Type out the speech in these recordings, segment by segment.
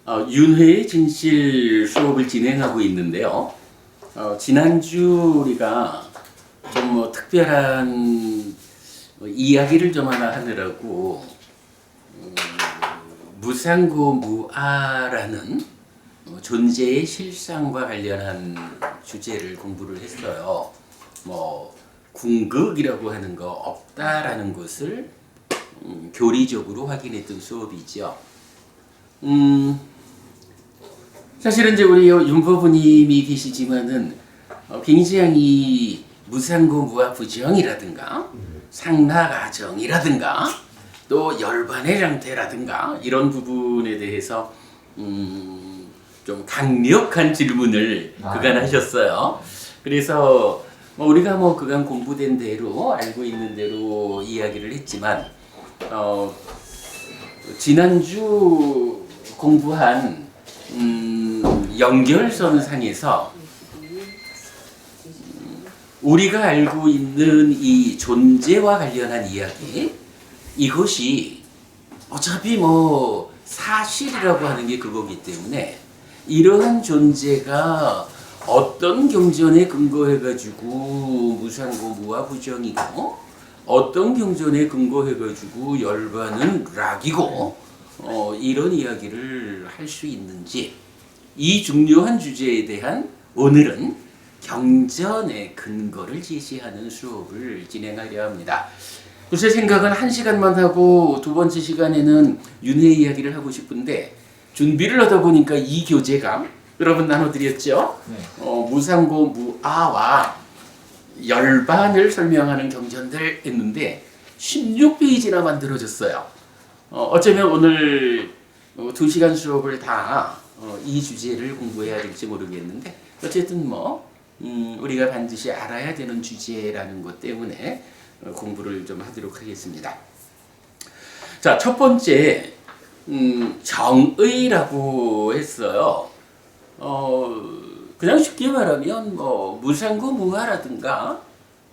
윤회의 진실 수업을 진행하고 있는데요. 지난주 우리가 좀 특별한 이야기를 좀 하나 하느라고 무상고무아라는 존재의 실상과 관련한 주제를 공부를 했어요. 궁극이라고 하는 거 없다라는 것을 교리적으로 확인했던 수업이죠. 사실은 이제 우리 윤법부님이 계시지만은 굉장히 무상고무아 부정이라든가 상락아정이라든가 또 열반의 상태라든가 이런 부분에 대해서 좀 강력한 질문을 그간 하셨어요. 그래서 우리가 그간 공부된 대로 알고 있는 대로 이야기를 했지만 지난주 공부한 연결선상에서 우리가 알고 있는 이 존재와 관련한 이야기, 이것이 어차피 사실이라고 하는 게 그거기 때문에 이러한 존재가 어떤 경전에 근거해가지고 무상고무아 부정이고 어떤 경전에 근거해가지고 열반은 락이고 이런 이야기를 할 수 있는지, 이 중요한 주제에 대한 오늘은 경전의 근거를 제시하는 수업을 진행하려 합니다. 제 생각은 1시간만 하고 두 번째 시간에는 윤회 이야기를 하고 싶은데 준비를 하다 보니까 이 교재가 여러분 나눠드렸죠? 네. 무상고무아와 열반을 설명하는 경전들 했는데 16페이지나 만들어졌어요. 어쩌면 오늘 2시간 수업을 다 이 주제를 공부해야 될지 모르겠는데 어쨌든 우리가 반드시 알아야 되는 주제라는 것 때문에 공부를 좀 하도록 하겠습니다. 자, 첫 번째 정의라고 했어요. 그냥 쉽게 말하면 무상고무아라든가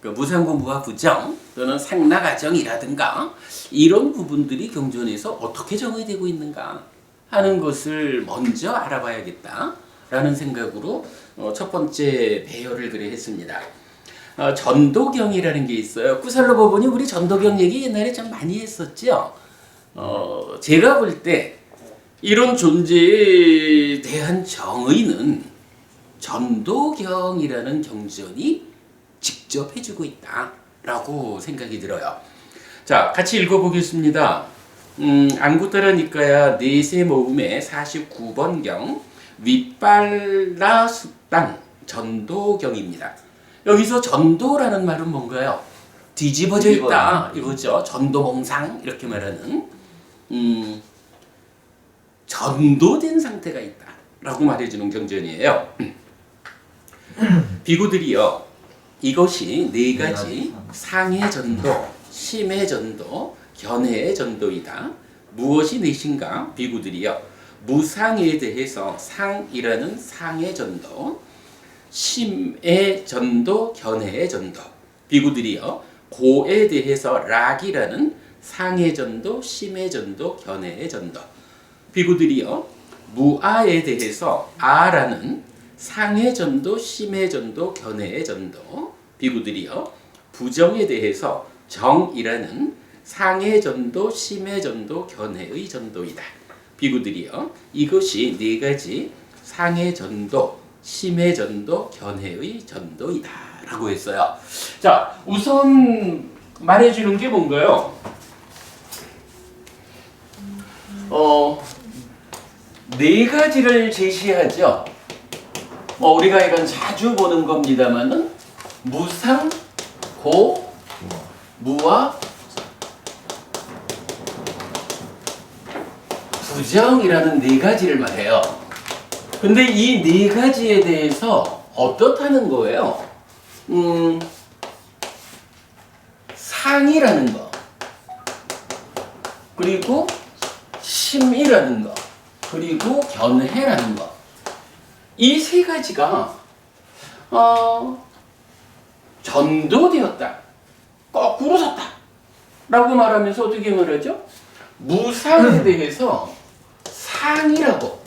무상고무아 부정 또는 상락아정이라든가 이런 부분들이 경전에서 어떻게 정의되고 있는가 하는 것을 먼저 알아봐야겠다라는 생각으로 첫 번째 배열을 그래 했습니다. 전도경이라는 게 있어요. 구살로 보니 우리 전도경 얘기 옛날에 참 많이 했었죠. 제가 볼 때 이런 존재에 대한 정의는 전도경이라는 경전이 직접 해주고 있다라고 생각이 들어요. 자, 같이 읽어보겠습니다. 안구따라 니까야 네세 모음의 49번경 윗발라 숫당 전도경입니다. 여기서 전도라는 말은 뭔가요? 뒤집어져 있다 이거죠. 전도몽상 이렇게 말하는 전도된 상태가 있다라고 말해주는 경전이에요. 비구들이요, 이것이 네 가지 상의 전도, 심의 전도, 견해의 전도이다. 무엇이 넷인가? 비구들이요, 무상에 대해서 상이라는 상의 전도, 심의 전도, 견해의 전도. 비구들이요, 고에 대해서 락이라는 상의 전도, 심의 전도, 견해의 전도. 비구들이요, 무아에 대해서 아라는 상의 전도, 심의 전도, 견해의 전도. 비구들이요, 부정에 대해서 정이라는 상의 전도, 심의 전도, 견해의 전도이다. 비구들이요, 이것이 네 가지 상의 전도, 심의 전도, 견해의 전도이다 라고 했어요. 자, 우선 말해주는 게 뭔가요? 네 가지를 제시하죠. 우리가 이건 자주 보는 겁니다만은 무상, 고, 무아, 부정이라는 네 가지를 말해요. 근데 이 네 가지에 대해서 어떻다는 거예요? 상이라는 거, 그리고 심이라는 거, 그리고 견해라는 거, 이 세 가지가 전도되었다, 거꾸로 섰다 라고 말하면서 어떻게 말하죠? 무상에 대해서 상이라고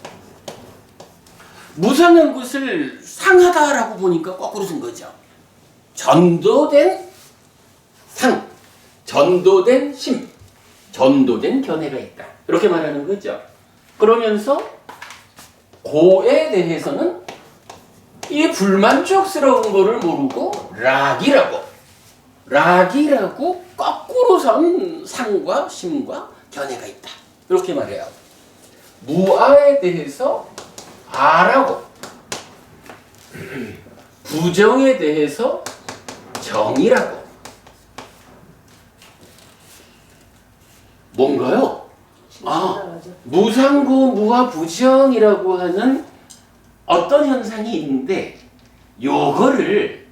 무상한 것을 상하다라고 보니까 거꾸로 쓴 거죠. 전도된 상, 전도된 심, 전도된 견해가 있다. 이렇게 말하는 거죠. 그러면서 고에 대해서는 이 불만족스러운 거를 모르고 락이라고 거꾸로 선 상과 심과 견해가 있다. 이렇게 말해요. 무아에 대해서 아라고, 부정에 대해서 정이라고. 뭔가요? 무상고 무아 부정이라고 하는 어떤 현상이 있는데 요거를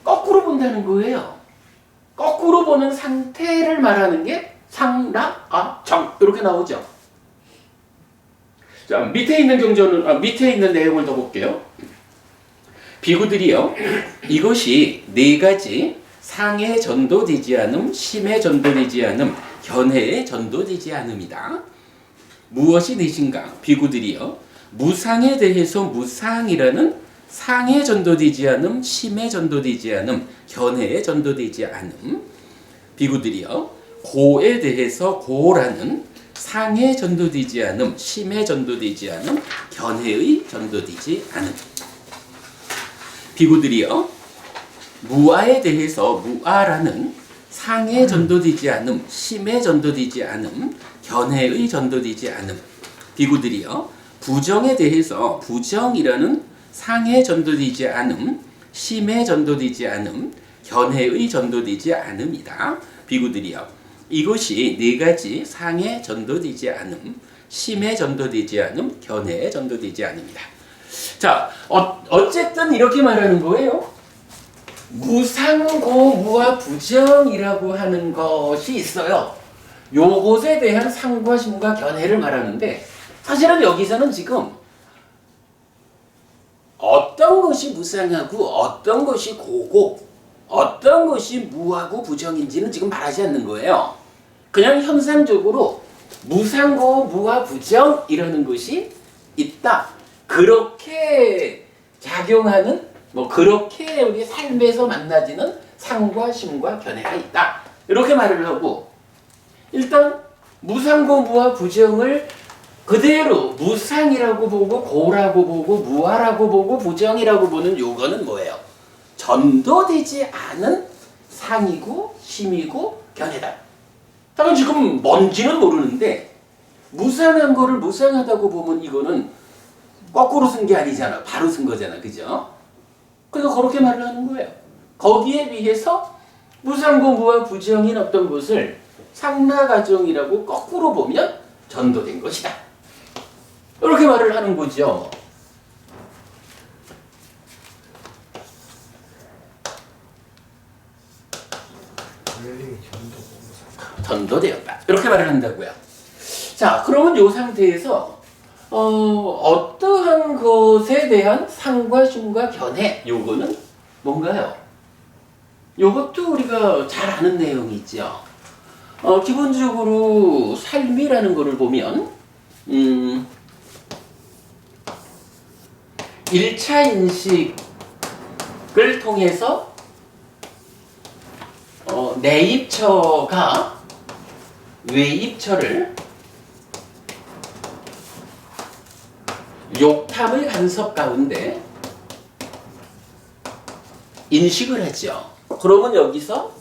거꾸로 본다는 거예요. 거꾸로 보는 상태를 말하는 게 상락아정 이렇게 나오죠. 자, 밑에 있는 내용을 더 볼게요. 비구들이요, 이것이 네 가지 상에 전도되지 않음, 심에 전도되지 않음, 견해에 전도되지 않음이다. 무엇이 넷인가? 비구들이요, 무상에 대해서 무상이라는 상에 전도되지 않음, 심에 전도되지 않음, 견해에 전도되지 않음. 비구들이요, 고에 대해서 고라는 상에 전도되지 않음, 심에 전도되지 않음, 견해의 전도되지 않음. 비구들이요, 무아에 대해서 무아라는 상에 전도되지 않음, 심에 전도되지 않음, 견해의 전도되지 않음. 비구들이요, 부정에 대해서 부정이라는 상에 전도되지 않음, 심에 전도되지 않음, 견해의 전도되지 않음이다. 비구들이요, 이것이 네 가지 상에 전도되지 않음, 심에 전도되지 않음, 견해에 전도되지 않음이다. 자, 어쨌든 이렇게 말하는 거예요. 무상고 무아 부정이라고 하는 것이 있어요. 요것에 대한 상과 심과 견해를 말하는데, 사실은 여기서는 지금 어떤 것이 무상하고 어떤 것이 고고 어떤 것이 무하고 부정인지는 지금 말하지 않는 거예요. 그냥 현상적으로 무상고 무아 부정이라는 것이 있다. 그렇게 작용하는, 그렇게 우리 삶에서 만나지는 상과 심과 견해가 있다. 이렇게 말을 하고, 일단 무상고 무아 부정을 그대로 무상이라고 보고 고라고 보고 무아라고 보고 부정이라고 보는 요거는 뭐예요? 전도되지 않은 상이고 심이고 견해다. 다만 지금 뭔지는 모르는데 무상한 거를 무상하다고 보면 이거는 거꾸로 쓴 게 아니잖아. 바로 쓴 거잖아. 그죠? 그래서 그렇게 말을 하는 거예요. 거기에 비해서 무상고 무아 부정인 어떤 것을 상락아정이라고 거꾸로 보면 전도된 것이다. 이렇게 말을 하는 거죠. 전도되었다. 이렇게 말을 한다고요. 자, 그러면 이 상태에서 어떠한 것에 대한 상과 심과 견해, 요거는 뭔가요? 요것도 우리가 잘 아는 내용이죠. 기본적으로 삶이라는 거를 보면 1차 인식을 통해서 내입처가 외입처를 욕탐의 간섭 가운데 인식을 하죠. 그러면 여기서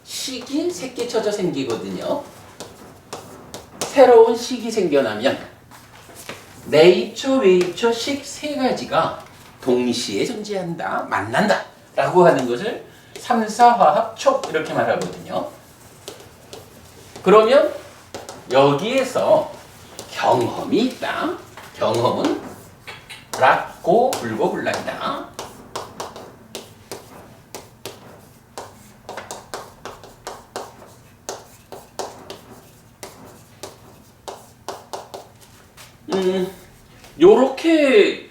식이 새끼쳐져 생기거든요. 새로운 식이 생겨나면 내입처, 외입처, 식 세 가지가 동시에 존재한다, 만난다 라고 하는 것을 3,4화합,촉 이렇게 말하거든요. 그러면 여기에서 경험이 있다. 경험은 락고 불고 불란다. 요렇게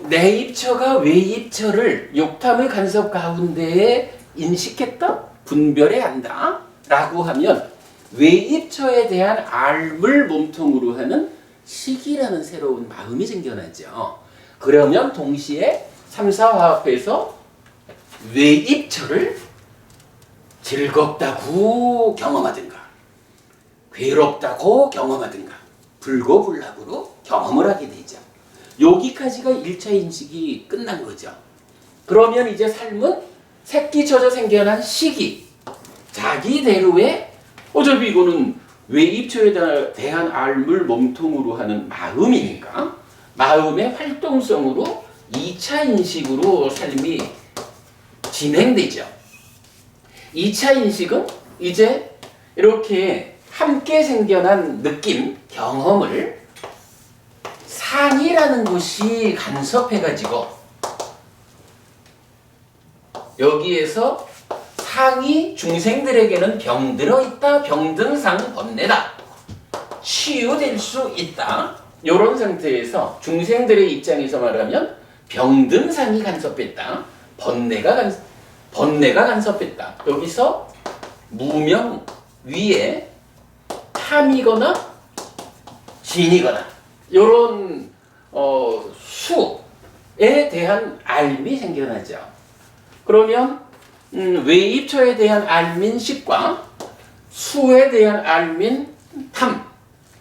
내입처가 외입처를 욕탐의 간섭 가운데에 인식했다, 분별해야 한다 라고 하면 외입처에 대한 알을 몸통으로 하는 식이라는 새로운 마음이 생겨나죠. 그러면 동시에 3, 4 화합해서 외입처를 즐겁다고 경험하든가 괴롭다고 경험하든가 불고불락으로 경험을 하게 되죠. 여기까지가 1차 인식이 끝난 거죠. 그러면 이제 삶은 새끼쳐져 생겨난 시기 자기대로의 어차피 이거는 외입처에 대한 알물 몸통으로 하는 마음이니까 마음의 활동성으로 2차 인식으로 삶이 진행되죠. 2차 인식은 이제 이렇게 함께 생겨난 느낌, 경험을 상이라는 곳이 간섭해가지고 여기에서 상이 중생들에게는 병들어 있다, 병든상 번뇌다, 치유될 수 있다. 이런 상태에서 중생들의 입장에서 말하면 병든상이 간섭했다, 번뇌가 간섭했다. 여기서 무명 위에 탐이거나 진이거나 이런 수에 대한 알미 생겨나죠. 그러면 외입처에 대한 알민식과 수에 대한 알민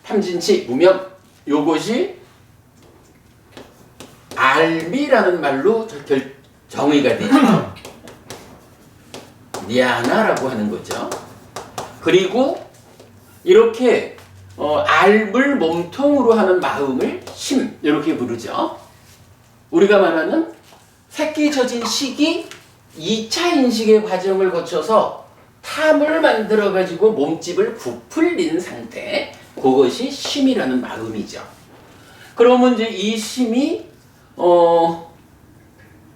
탐진치, 무명 요것이 알미라는 말로 정의가 되죠. 니아나라고 하는 거죠. 그리고 이렇게 알물 몸통으로 하는 마음을 심 이렇게 부르죠. 우리가 말하는 새끼쳐진 시기 2차 인식의 과정을 거쳐서 탐을 만들어 가지고 몸집을 부풀린 상태, 그것이 심이라는 마음이죠. 그러면 이제 이 심이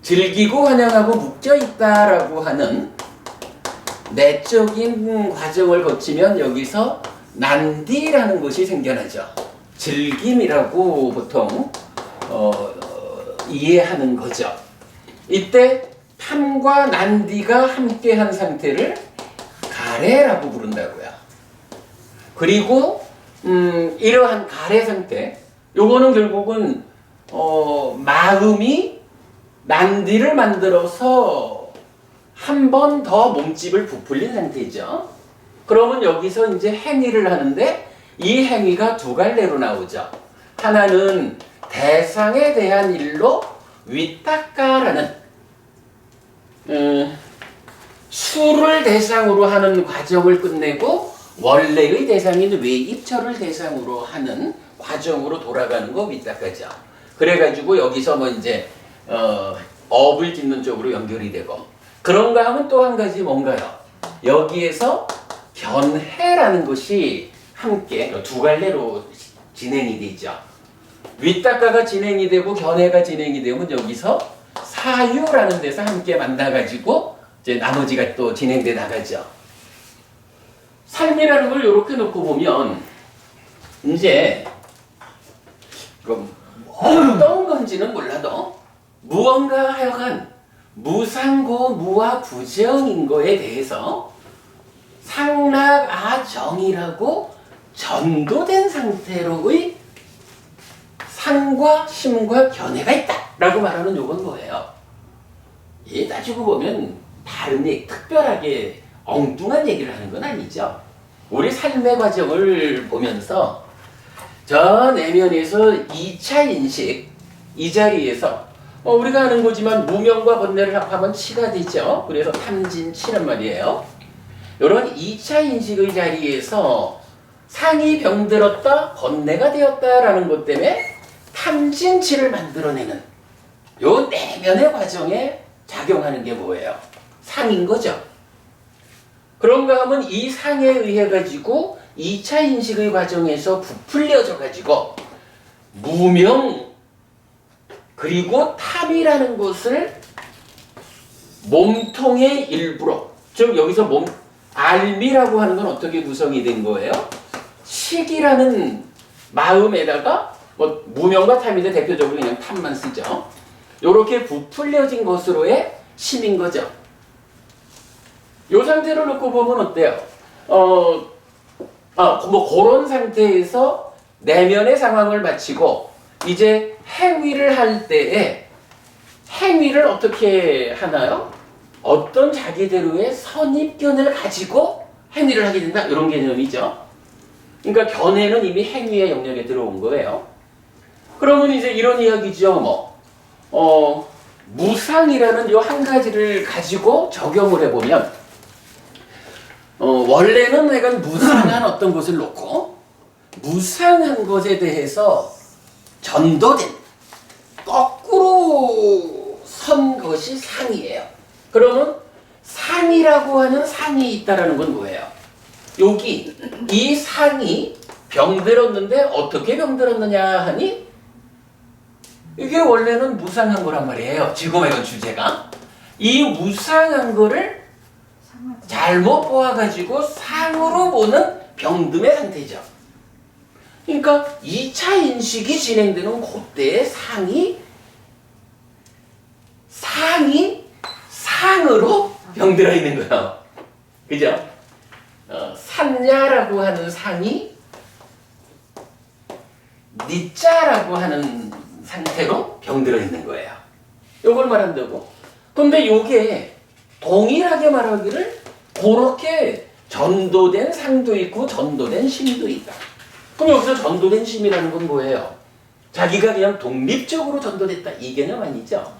즐기고 환영하고 묶여 있다라고 하는 내적인 과정을 거치면 여기서 난디라는 것이 생겨나죠. 즐김이라고 보통 이해하는 거죠. 이때 탐과 난디가 함께한 상태를 가래라고 부른다고요. 그리고 이러한 가래 상태, 요거는 결국은 마음이 난디를 만들어서 한 번 더 몸집을 부풀린 상태죠. 그러면 여기서 이제 행위를 하는데 이 행위가 두 갈래로 나오죠. 하나는 대상에 대한 일로 위탁가라는 수를 대상으로 하는 과정을 끝내고 원래의 대상인 외입처를 대상으로 하는 과정으로 돌아가는 거 위탁가죠. 그래가지고 여기서 뭐 이제 업을 짓는 쪽으로 연결이 되고, 그런가 하면 또 한 가지 뭔가요? 여기에서 견해라는 것이 함께 두 갈래로 진행이 되죠. 윗닦아가 진행이 되고 견해가 진행이 되면 여기서 사유라는 데서 함께 만나가지고 이제 나머지가 또 진행돼 나가죠. 삶이라는 걸 이렇게 놓고 보면 이제 그럼 어떤 건지는 몰라도 무언가 하여간 무상고 무아 부정인 거에 대해서 상락아정이라고 전도된 상태로의 상과 심과 견해가 있다라고 말하는 요건 뭐예요? 예, 따지고 보면 다른 얘기, 특별하게 엉뚱한 얘기를 하는 건 아니죠. 우리 삶의 과정을 보면서 저 내면에서 2차 인식 이 자리에서 우리가 아는 거지만 무명과 번뇌를 합하면 치가 되죠. 그래서 탐진치란 말이에요. 이런 2차 인식의 자리에서 상이 병들었다, 번뇌가 되었다라는 것 때문에 탐진치를 만들어내는 요 내면의 과정에 작용하는 게 뭐예요? 상인 거죠. 그런가 하면 이 상에 의해 가지고 2차 인식의 과정에서 부풀려져 가지고 무명 그리고 탐이라는 것을 몸통의 일부로, 즉 여기서 알미라고 하는 건 어떻게 구성이 된 거예요? 식이라는 마음에다가 뭐 무명과 탐인데 대표적으로 그냥 탐만 쓰죠. 요렇게 부풀려진 것으로의 심인 거죠. 요 상태를 놓고 보면 어때요? 뭐 그런 상태에서 내면의 상황을 마치고 이제 행위를 할 때에 행위를 어떻게 하나요? 어떤 자기대로의 선입견을 가지고 행위를 하게 된다. 이런 개념이죠. 그러니까 견해는 이미 행위의 영역에 들어온 거예요. 그러면 이제 이런 이야기죠. 무상이라는 요 한 가지를 가지고 적용을 해보면 원래는 내가 무상한 어떤 것을 놓고 무상한 것에 대해서 전도된 거꾸로 선 것이 상이에요. 그러면 상이라고 하는 상이 있다라는 건 뭐예요? 여기 이 상이 병들었는데 어떻게 병들었느냐 하니 이게 원래는 무상한 거란 말이에요. 지금 이런 주제가 이 무상한 거를 잘못 보아가지고 상으로 보는 병듦의 상태죠. 그러니까 2차 인식이 진행되는 그때의 상이 상으로 병들어 있는 거예요. 그죠? 산야라고 하는 상이 니자라고 하는 상태로 병들어 있는 거예요. 요걸 말한다고. 근데 요게 동일하게 말하기를 그렇게 전도된 상도 있고 전도된 심도 있다. 그럼 여기서 전도된 심이라는 건 뭐예요? 자기가 그냥 독립적으로 전도됐다 이 개념 아니죠?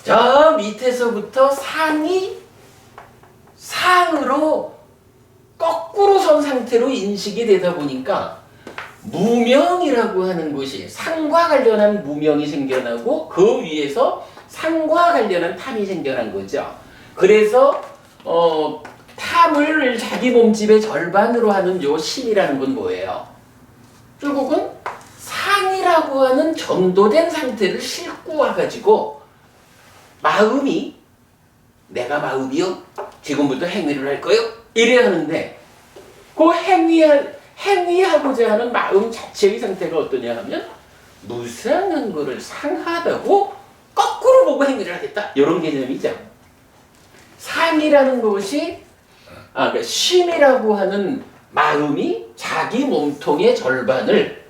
저 밑에서부터 상이 상으로 거꾸로 선 상태로 인식이 되다 보니까 무명이라고 하는 것이 상과 관련한 무명이 생겨나고 그 위에서 상과 관련한 탐이 생겨난 거죠. 그래서 탐을 자기 몸집의 절반으로 하는 요 심이라는 건 뭐예요? 결국은 상이라고 하는 전도된 상태를 싣고 와가지고 마음이 내가 마음이요? 지금부터 행위를 할 거요? 이래야 하는데 그 행위하고자 하는 마음 자체의 상태가 어떠냐 하면 무상한 거를 상하다고 거꾸로 보고 행위를 하겠다. 이런 개념이죠. 상이라는 것이 그러니까 심이라고 하는 마음이 자기 몸통의 절반을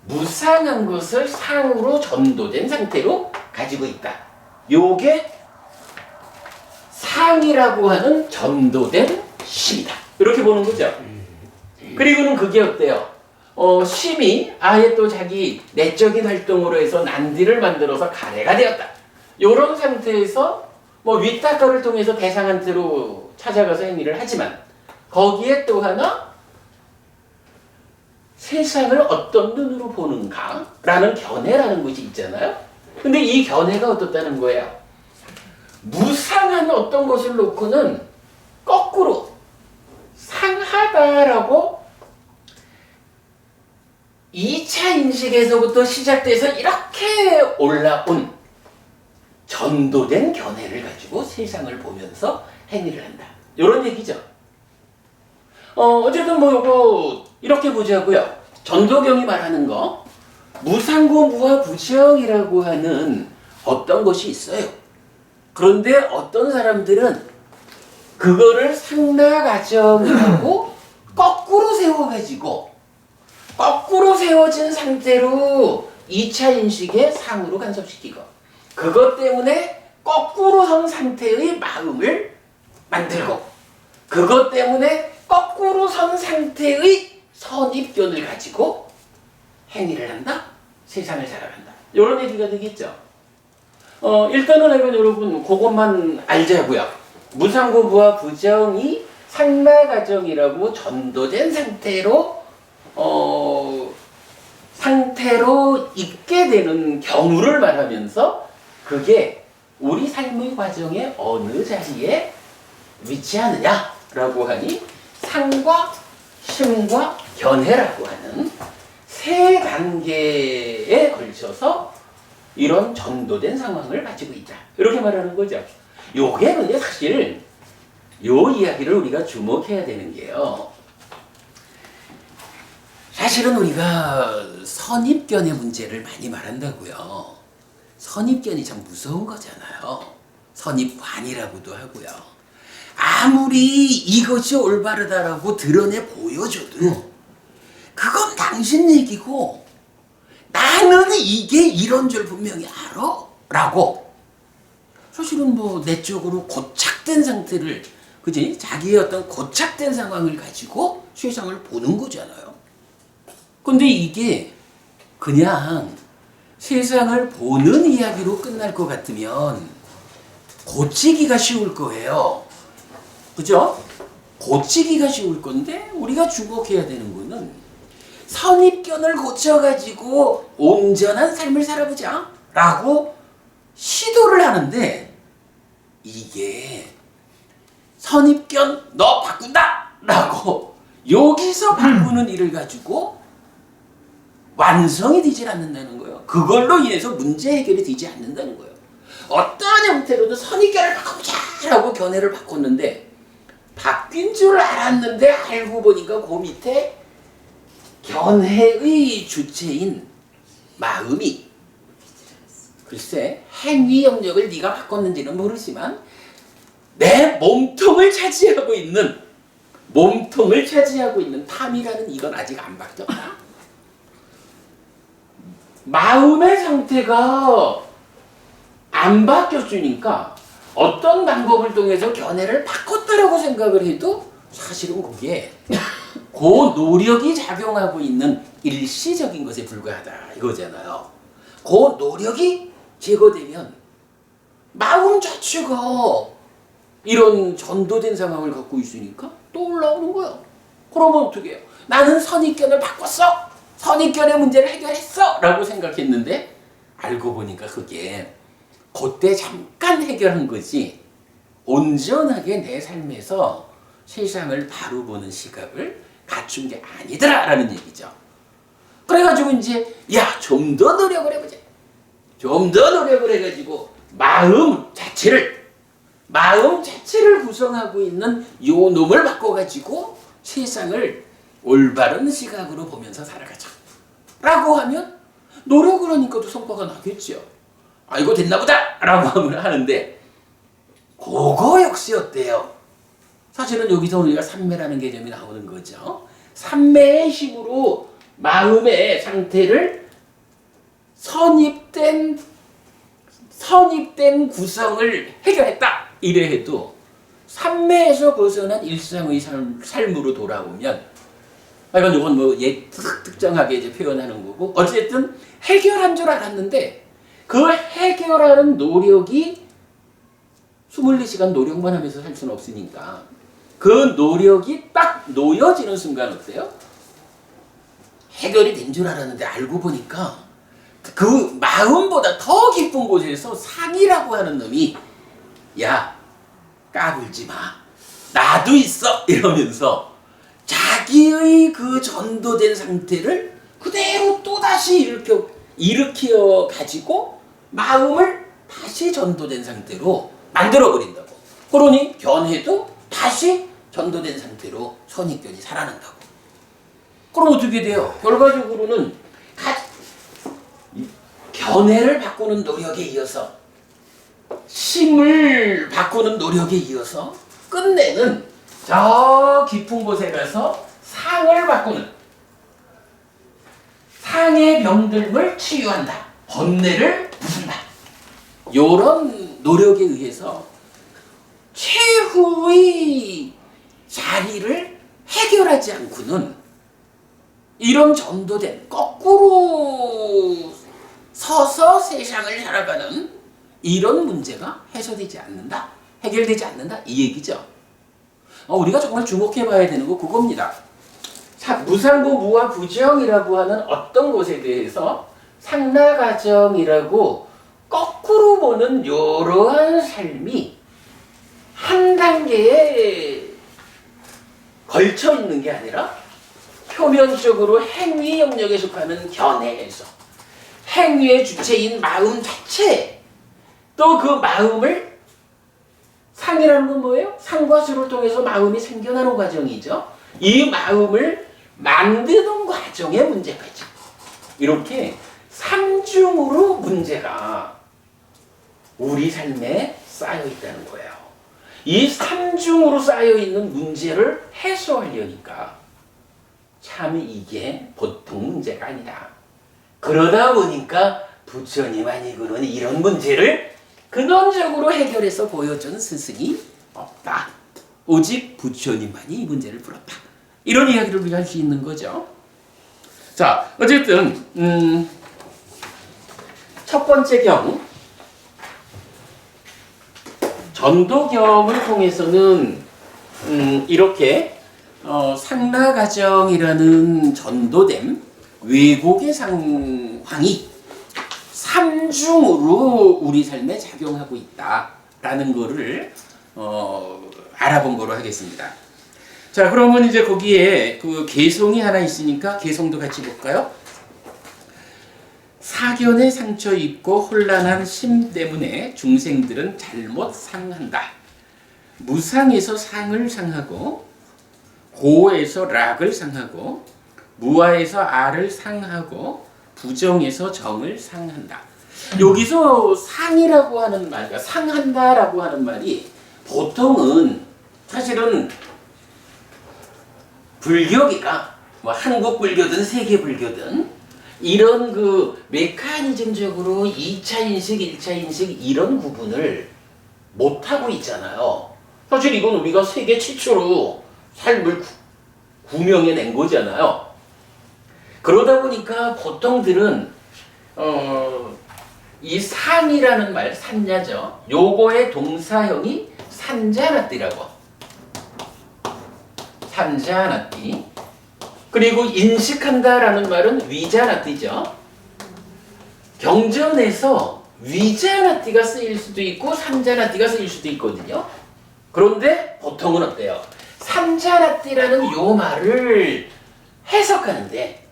무상한 것을 상으로 전도된 상태로 가지고 있다. 요게 상이라고 하는 전도된 심이다. 이렇게 보는 거죠. 그리고는 그게 어때요? 심이 아예 또 자기 내적인 활동으로 해서 난디를 만들어서 가래가 되었다. 요런 상태에서 윗닦아를 통해서 대상한테로 찾아가서 행위를 하지만 거기에 또 하나 세상을 어떤 눈으로 보는가라는 견해라는 것이 있잖아요. 근데 이 견해가 어떻다는 거예요? 무상한 어떤 것을 놓고는 거꾸로 상하다라고 2차 인식에서부터 시작돼서 이렇게 올라온 전도된 견해를 가지고 세상을 보면서 행위를 한다. 이런 얘기죠. 어쨌든 요거 이렇게 보자고요. 전도경이 말하는 거 무상고 무아 부정이라고 하는 어떤 것이 있어요. 그런데 어떤 사람들은 그거를 상나가정이라고 거꾸로 세워가지고 거꾸로 세워진 상태로 2차 인식의 상으로 간섭시키고 그것 때문에 거꾸로 선 상태의 마음을 만들고 그것 때문에 거꾸로 선 상태의 선입견을 가지고 행위를 한다? 세상을 살아간다. 이런 얘기가 되겠죠. 일단은 여러분 그것만 알자고요. 무상고부와 부정이 상나가정이라고 전도된 상태로 있게 되는 경우를 말하면서 그게 우리 삶의 과정의 어느 자리에 위치하느냐라고 하니 상과 심과 견해라고 하는 세 단계에 걸쳐서 이런 전도된 상황을 가지고 있다. 이렇게 말하는 거죠. 요게 근데 사실 요 이야기를 우리가 주목해야 되는 게요. 사실은 우리가 선입견의 문제를 많이 말한다고요. 선입견이 참 무서운 거잖아요. 선입관이라고도 하고요. 아무리 이것이 올바르다라고 드러내 보여줘도 그건 다 당신 얘기고 나는 이게 이런 줄 분명히 알아 라고 사실은 뭐 내적으로 고착된 상태를 그지? 자기의 어떤 고착된 상황을 가지고 세상을 보는 거잖아요. 근데 이게 그냥 세상을 보는 이야기로 끝날 것 같으면 고치기가 쉬울 거예요. 그죠? 고치기가 쉬울 건데 우리가 주목해야 되는 거는 선입견을 고쳐가지고 온전한 삶을 살아보자 라고 시도를 하는데 이게 선입견 너 바꾼다 라고 여기서 바꾸는 일을 가지고 완성이 되질 않는다는 거예요. 그걸로 인해서 문제 해결이 되지 않는다는 거예요. 어떤 형태로든 선입견을 바꿔보자 라고 견해를 바꿨는데 바뀐 줄 알았는데 알고 보니까 그 밑에 견해의 주체인 마음이 글쎄 행위 영역을 네가 바꿨는지는 모르지만 내 몸통을 차지하고 있는 탐이라는 이건 아직 안 바뀌었다. 마음의 상태가 안 바뀌어주니까 어떤 방법을 통해서 견해를 바꿨다라고 생각을 해도 사실은 그게 그 노력이 작용하고 있는 일시적인 것에 불과하다 이거잖아요. 그 노력이 제거되면 마음 자체가 이런 전도된 상황을 갖고 있으니까 또 올라오는 거예요. 그러면 어떻게 해요? 나는 선입견을 바꿨어. 선입견의 문제를 해결했어 라고 생각했는데 알고 보니까 그게 그때 잠깐 해결한 거지 온전하게 내 삶에서 세상을 바로 보는 시각을 갖춘 게 아니더라 라는 얘기죠. 그래가지고 이제 좀 더 노력을 해보자. 좀 더 노력을 해가지고 마음 자체를 구성하고 있는 요 놈을 바꿔가지고 세상을 올바른 시각으로 보면서 살아가자 라고 하면 노력을 하니까도 성과가 나겠죠. 이거 됐나 보다 라고 하는데 그거 역시 어때요? 사실은 여기서 우리가 삼매라는 개념이 나오는 거죠. 삼매의 힘으로 마음의 상태를 선입된 구성을 해결했다 이래 해도 삼매에서 벗어난 일상의 삶으로 돌아오면 이건 뭐 특정하게 이제 표현하는 거고 어쨌든 해결한 줄 알았는데 그 해결하는 노력이 24시간 노력만 하면서 살 수는 없으니까 그 노력이 딱 놓여지는 순간 어때요? 해결이 된 줄 알았는데 알고 보니까 그 마음보다 더 깊은 곳에서 상이라고 하는 놈이 까불지 마. 나도 있어. 이러면서 자기의 그 전도된 상태를 그대로 또다시 일으켜 가지고 마음을 다시 전도된 상태로 만들어 버린다고. 그러니 견해도 다시 전도된 상태로 선입견이 살아난다고. 그럼 어떻게 돼요? 결과적으로는 견해를 바꾸는 노력에 이어서 심을 바꾸는 노력에 이어서 끝내는 저 깊은 곳에 가서 상을 바꾸는 상의 병들물 치유한다. 번뇌를 부순다. 요런 노력에 의해서 최후의 자리를 해결하지 않고는 이런 전도된 거꾸로 서서 세상을 살아가는 이런 문제가 해소되지 않는다. 해결되지 않는다. 이 얘기죠. 우리가 정말 주목해 봐야 되는 거 그겁니다. 무상고 무와 부정이라고 하는 어떤 것에 대해서 상나가정이라고 거꾸로 보는 이러한 삶이 한 단계에 걸쳐 있는 게 아니라 표면적으로 행위 영역에 속하는 견해에서 행위의 주체인 마음 자체 또 그 마음을 상이라는 건 뭐예요? 상과 수를 통해서 마음이 생겨나는 과정이죠. 이 마음을 만드는 과정의 문제까지 이렇게 삼중으로 문제가 우리 삶에 쌓여 있다는 거예요. 이 삼중으로 쌓여 있는 문제를 해소하려니까 참 이게 보통 아니다. 그러다 보니까 부처님만 이끄는 이런 문제를 근원적으로 해결해서 보여준 스승이 없다. 오직 부처님만이 이 문제를 풀었다. 이런 이야기를 우리가 할 수 있는 거죠. 자, 어쨌든 첫 번째 경 전도경을 통해서는 이렇게 상라가정이라는 전도된 외국의 상황이 삼중으로 우리 삶에 작용하고 있다라는 거를 알아본 거로 하겠습니다. 자, 그러면 이제 거기에 그 개성이 하나 있으니까 개성도 같이 볼까요? 사견에 상처 입고 혼란한 심 때문에 중생들은 잘못 상한다. 무상에서 상을 상하고 고에서 락을 상하고 무아에서 아를 상하고 부정에서 정을 상한다. 여기서 상이라고 하는 말, 그러니까 상한다라고 하는 말이 보통은 사실은 불교기가 뭐 한국 불교든 세계 불교든 이런 그 메커니즘적으로 2차 인식, 1차 인식 이런 구분을 못하고 있잖아요. 사실 이건 우리가 세계 최초로 삶을 구명해낸 거잖아요. 그러다 보니까 보통들은 이 산이라는 말, 산자죠. 요거의 동사형이 산자나띠라고. 산자나띠. 그리고 인식한다라는 말은 위자나띠죠. 경전에서 위자나띠가 쓰일 수도 있고 산자나띠가 쓰일 수도 있거든요. 그런데 보통은 어때요? 산자나띠라는 요 말을 해석하는데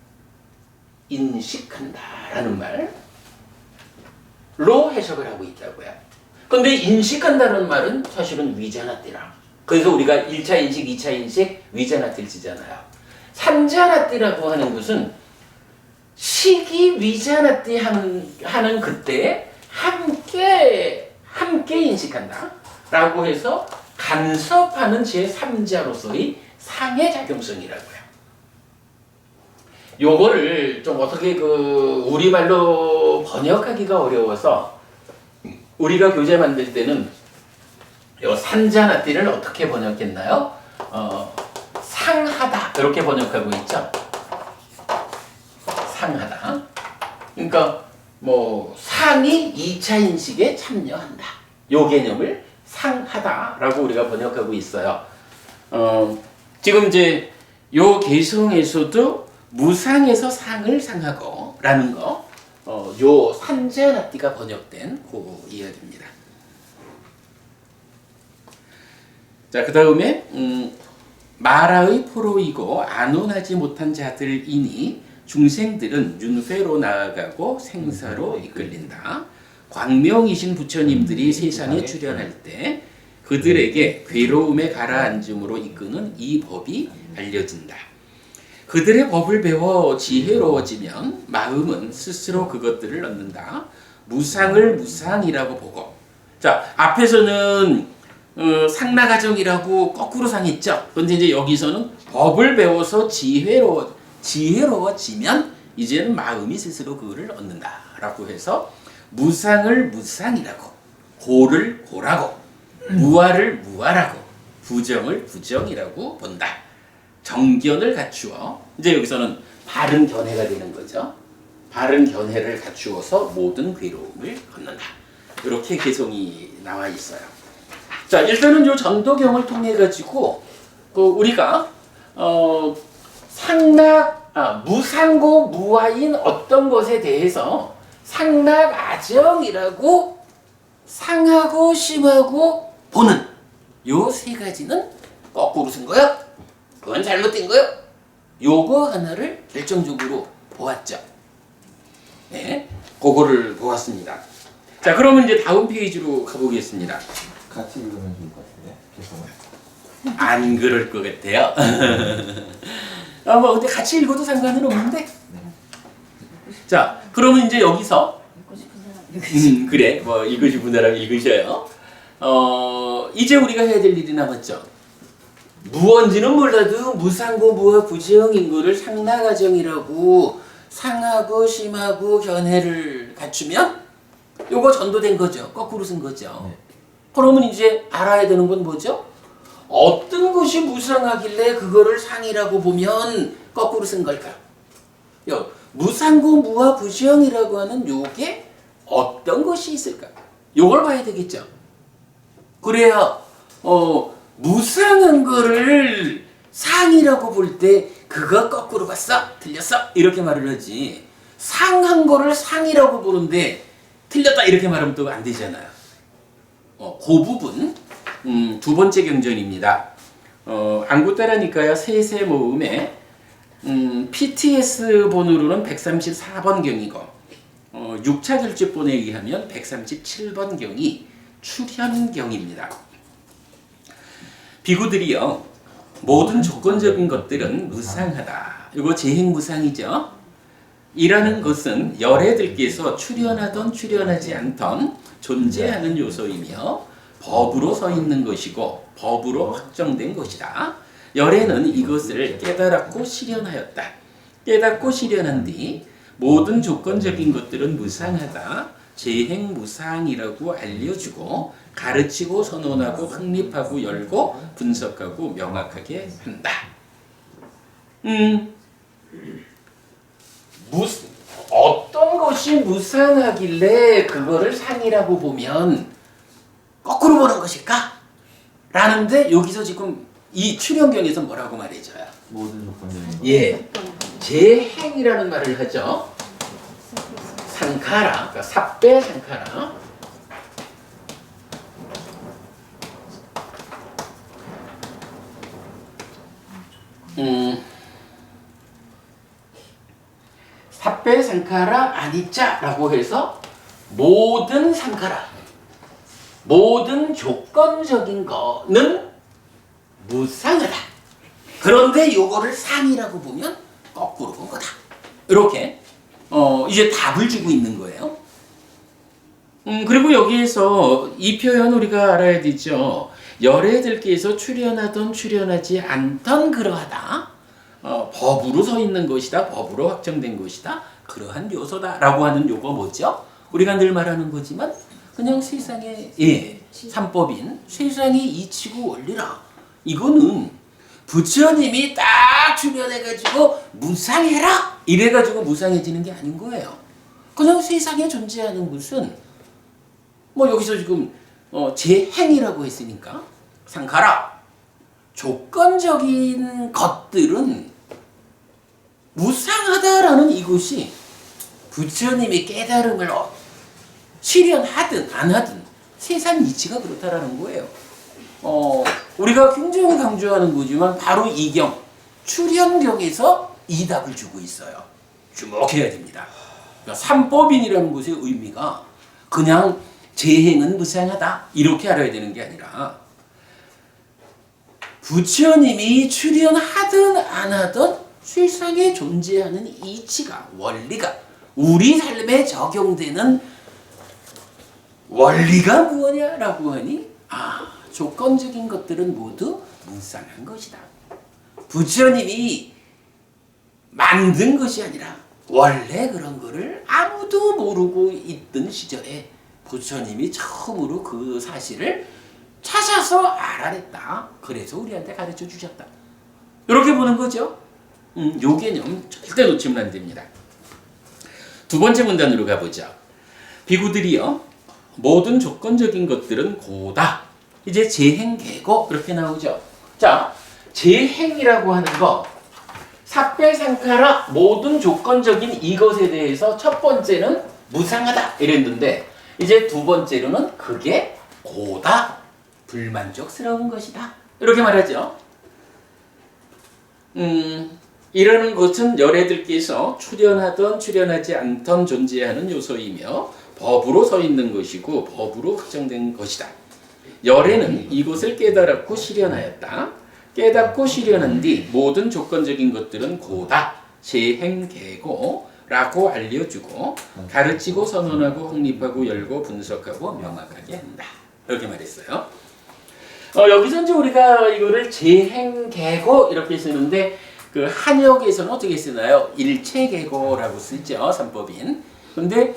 인식한다라는 말로 해석을 하고 있다고요. 근데 인식한다는 말은 사실은 위자나띠라. 그래서 우리가 1차 인식, 2차 인식, 위자나띠를 쓰잖아요. 산자나띠라고 하는 것은 시기 위자나띠 하는 그때 함께 인식한다 라고 해서 간섭하는 제3자로서의 상해 작용성이라고요. 요거를 좀 어떻게 우리말로 번역하기가 어려워서 우리가 교재 만들 때는 요 산자나띠를 어떻게 번역했나요? 상하다 이렇게 번역하고 있죠. 상하다. 그러니까 뭐 상이 2차 인식에 참여한다. 요 개념을 상하다라고 우리가 번역하고 있어요. 지금 이제 요 개성에서도 무상에서 상을 상하고 라는 거, 요 산자나띠가 번역된 그 이야기입니다. 자, 그 다음에 마라의 포로이고 안온하지 못한 자들이니 중생들은 윤회로 나아가고 생사로 이끌린다. 광명이신 부처님들이 세상에 출현할 때 그들에게 괴로움에 가라앉음으로 이끄는 이 법이 알려진다. 그들의 법을 배워 지혜로워지면 마음은 스스로 그것들을 얻는다. 무상을 무상이라고 보고. 자, 앞에서는 상라가정이라고 거꾸로 상했죠. 그런데 이제 여기서는 법을 배워서 지혜로워지면 이제는 마음이 스스로 그거를 얻는다라고 해서 무상을 무상이라고, 고를 고라고, 무아를 무아라고, 부정을 부정이라고 본다. 정견을 갖추어 이제 여기서는 바른 견해가 되는 거죠. 바른 견해를 갖추어서 모든 괴로움을 걷는다. 이렇게 개성이 나와 있어요. 자, 일단은 요 전도경을 통해 가지고 우리가 무상고 무아인 어떤 것에 대해서 상락아정이라고 상하고 심하고 보는 요 세 가지는 거꾸로 쓴 거야. 그건 잘못된 거야. 요거 하나를 결정적으로 보았죠. 네, 그거를 보았습니다. 자, 그러면 이제 다음 페이지로 가보겠습니다. 같이 읽으면 좋을 것 같은데 개성을. 안 그럴 것 같아요. 뭐 근데 같이 읽어도 상관은 없는데. 자, 그러면 이제 여기서 그래, 뭐 읽고 싶은 사람 읽으셔요. 이제 우리가 해야 될 일이 남았죠. 무언지는 몰라도 무상고 무아 부정인 거를 상락아정이라고 상하고 심하고 견해를 갖추면 요거 전도된 거죠. 거꾸로 쓴 거죠. 네. 그러면 이제 알아야 되는 건 뭐죠? 어떤 것이 무상하길래 그거를 상이라고 보면 거꾸로 쓴 걸까요? 무상고 무와 부정이라고 하는 요게 어떤 것이 있을까? 요걸 봐야 되겠죠. 그래야 무상한 거를 상이라고 볼 때 그거 거꾸로 봤어? 틀렸어? 이렇게 말을 하지. 상한 거를 상이라고 보는데 틀렸다 이렇게 말하면 또 안 되잖아요. 그 부분 두 번째 경전입니다. 안구따라니까요 세세 모음에 PTS 본으로는 134번 경이고 6차 결집본에 의하면 137번 경이 출현경입니다. 비구들이요 모든 조건적인 것들은 무상하다. 이거 재행무상이죠. 이라는 것은 열애들께서 출현하던 출현하지 않던 존재하는 요소이며 법으로 서 있는 것이고 법으로 확정된 것이다. 열애는 이것을 깨달았고 실현하였다. 깨닫고 실현한 뒤 모든 조건적인 것들은 무상하다. 재행무상이라고 알려주고 가르치고 선언하고 확립하고 열고 분석하고 명확하게 한다. 어떤 것이 무상하길래 그거를 상이라고 보면 거꾸로 보는 것일까? 라는데 여기서 지금 이 출현경에서 뭐라고 말해줘요? 모든 조건적인 거. 예, 재행이라는 말을 하죠. 상카라, 그러니까 삽배 상카라. 삽배 상카라 아니짜라고 해서 모든 상카라, 모든 조건적인 거는 무상하다. 그런데 요거를 상이라고 보면 거꾸로 본 거다. 이렇게 이제 답을 주고 있는 거예요. 그리고 여기에서 이 표현 우리가 알아야 되죠. 열애들께서 출현하던 출현하지 않던 그러하다. 법으로 서 있는 것이다. 법으로 확정된 것이다. 그러한 요소다. 라고 하는 요거 뭐죠? 우리가 늘 말하는 거지만 그냥 세상의 삼법인 세상의 이치고 원리라. 이거는 부처님이 딱 출현해가지고 무상해라 이래가지고 무상해지는 게 아닌 거예요. 그냥 세상에 존재하는 것은 뭐 여기서 지금 재행이라고 했으니까 상카라 조건적인 것들은 무상하다라는 이것이 부처님이 깨달음을 실현하든 안 하든 세상 이치가 그렇다라는 거예요. 우리가 굉장히 강조하는 거지만 바로 이 경, 출현경에서 이 답을 주고 있어요. 주목해야 됩니다. 그러니까 삼법인이라는 것의 의미가 그냥 재행은 무상하다 이렇게 알아야 되는 게 아니라 부처님이 출현하든 안 하든 세상에 존재하는 이치가 원리가 우리 삶에 적용되는 원리가 무엇이냐라고 하니 조건적인 것들은 모두 무상한 것이다. 부처님이 만든 것이 아니라 원래 그런 거를 아무도 모르고 있던 시절에 부처님이 처음으로 그 사실을 찾아서 알아냈다. 그래서 우리한테 가르쳐 주셨다. 이렇게 보는 거죠. 요 개념 절대 놓치면 안 됩니다. 두 번째 문단으로 가보죠. 비구들이요 모든 조건적인 것들은 고다. 이제 재행계고 그렇게 나오죠. 자, 재행이라고 하는 거 삽배상카라 모든 조건적인 이것에 대해서 첫 번째는 무상하다 이랬는데 이제 두 번째로는 그게 고다 불만족스러운 것이다 이렇게 말하죠. 이러는 것은 열애들께서 출현하던 출현하지 않던 존재하는 요소이며 법으로 서 있는 것이고 법으로 확정된 것이다. 열애는 이것을 깨달았고 실현하였다. 깨닫고 실현한 뒤 모든 조건적인 것들은 고다, 재행계고 라고 알려주고 가르치고 선언하고 확립하고 열고 분석하고 명확하게 한다. 이렇게 말했어요. 여기서 이제 우리가 이거를 재행계고 이렇게 쓰는데 그 한역에서는 어떻게 쓰나요? 일체계고라고 쓰죠, 산법인. 근데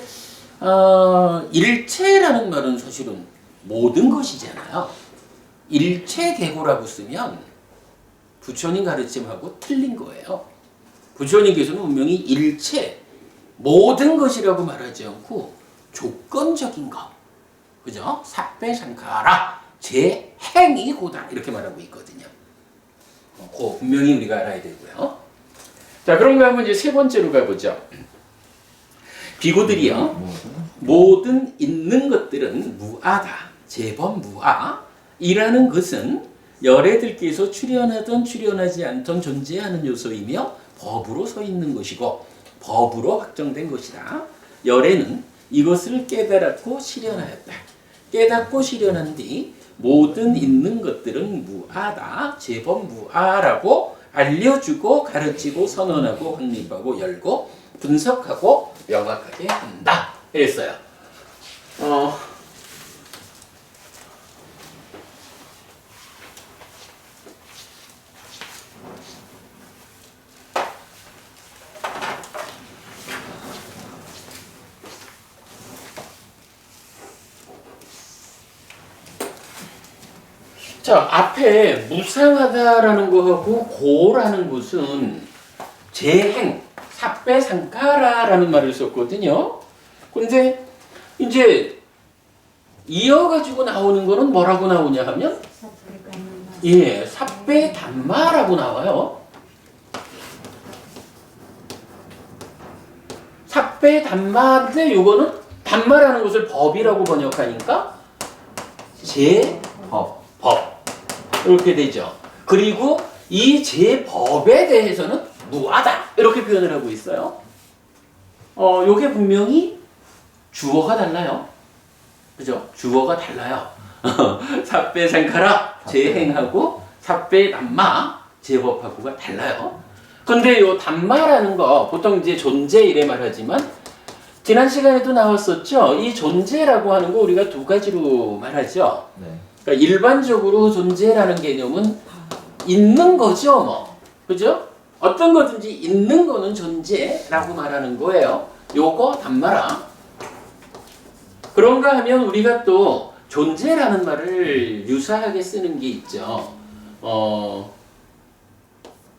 일체라는 말은 사실은 모든 것이잖아요. 일체계고라고 쓰면 부처님 가르침하고 틀린 거예요. 부처님께서는 분명히 일체, 모든 것이라고 말하지 않고 조건적인 것, 그죠? 삽배상카라, 제 행이 고다 이렇게 말하고 있거든요. 그 분명히 우리가 알아야 되고요. 자, 그런가 하면 이제 세 번째로 가보죠. 비구들이요, 모든 있는 것들은 무아다, 제법 무아이라는 것은 열애들께서 출현하든 출현하지 않던 존재하는 요소이며 법으로 서 있는 것이고 법으로 확정된 것이다. 열애는 이것을 깨달았고 실현하였다. 깨닫고 실현한 뒤 모든 있는 것들은 무아다, 제법 무아라고 알려주고 가르치고 선언하고 확립하고 열고 분석하고 명확하게 한다. 이랬어요. 자, 앞에 무상하다라는 거하고 고라는 것은 재행, 삽배상카라라는 말을 썼거든요. 근데 이제 이어가지고 나오는 거는 뭐라고 나오냐 하면 예, 삽배담마라고 나와요. 삽배담마인데 요거는 담마라는 것을 법이라고 번역하니까 제법, 법 이렇게 되죠. 그리고 이 제법에 대해서는 무아다 이렇게 표현을 하고 있어요. 요게 분명히 주어가 달라요. 그죠? 주어가 달라요. 삽배상카라 재행하고 삽배담마 제법하고가 달라요. 근데 요 담마라는 거 보통 이제 존재 이래 말하지만 지난 시간에도 나왔었죠. 이 존재라고 하는 거 우리가 두 가지로 말하죠. 네. 그러니까 일반적으로 존재라는 개념은 있는 거죠, 뭐. 그죠? 어떤 거든지 있는 거는 존재라고 말하는 거예요. 요거 담마라. 그런가 하면 우리가 또 존재라는 말을 유사하게 쓰는 게 있죠.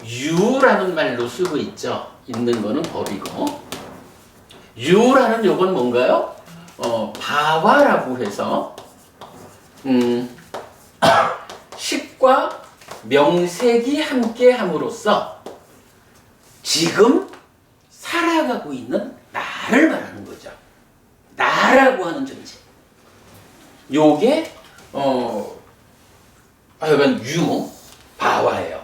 유라는 말로 쓰고 있죠. 있는 거는 법이고. 유라는 요건 뭔가요? 바와라고 해서 식과 명색이 함께 함으로써 지금 살아가고 있는 나를 말하는 거죠. 나라고 하는 존재. 요게 하여간 유, 바와예요.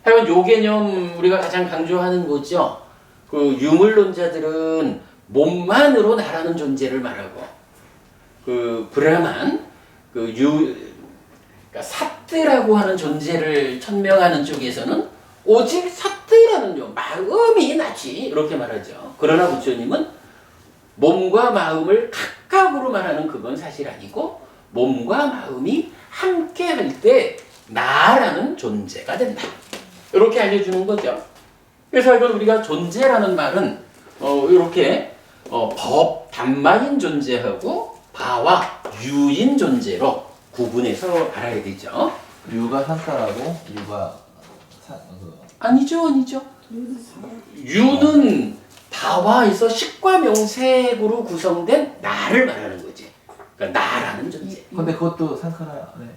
하여간 요 개념 우리가 가장 강조하는 거죠. 그 유물론자들은 몸만으로 나라는 존재를 말하고 그 브라만 그러니까 사뜨라고 하는 존재를 천명하는 쪽에서는 오직 사뜨라는 요 마음이 나지 이렇게 말하죠. 그러나 부처님은 몸과 마음을 각각으로 말하는 그건 사실 아니고 몸과 마음이 함께 할 때 나라는 존재가 된다. 이렇게 알려주는 거죠. 그래서 이건 우리가 존재라는 말은 이렇게 법, 담마인 존재하고 바와 유인 존재로 구분해서 알아야 되죠. 유가 상카라고 유가 아니죠. 유는 바와에서 식과 명색으로 구성된 나를 말하는 거지. 그러니까 나라는 존재. 근데 그것도 상카라 네.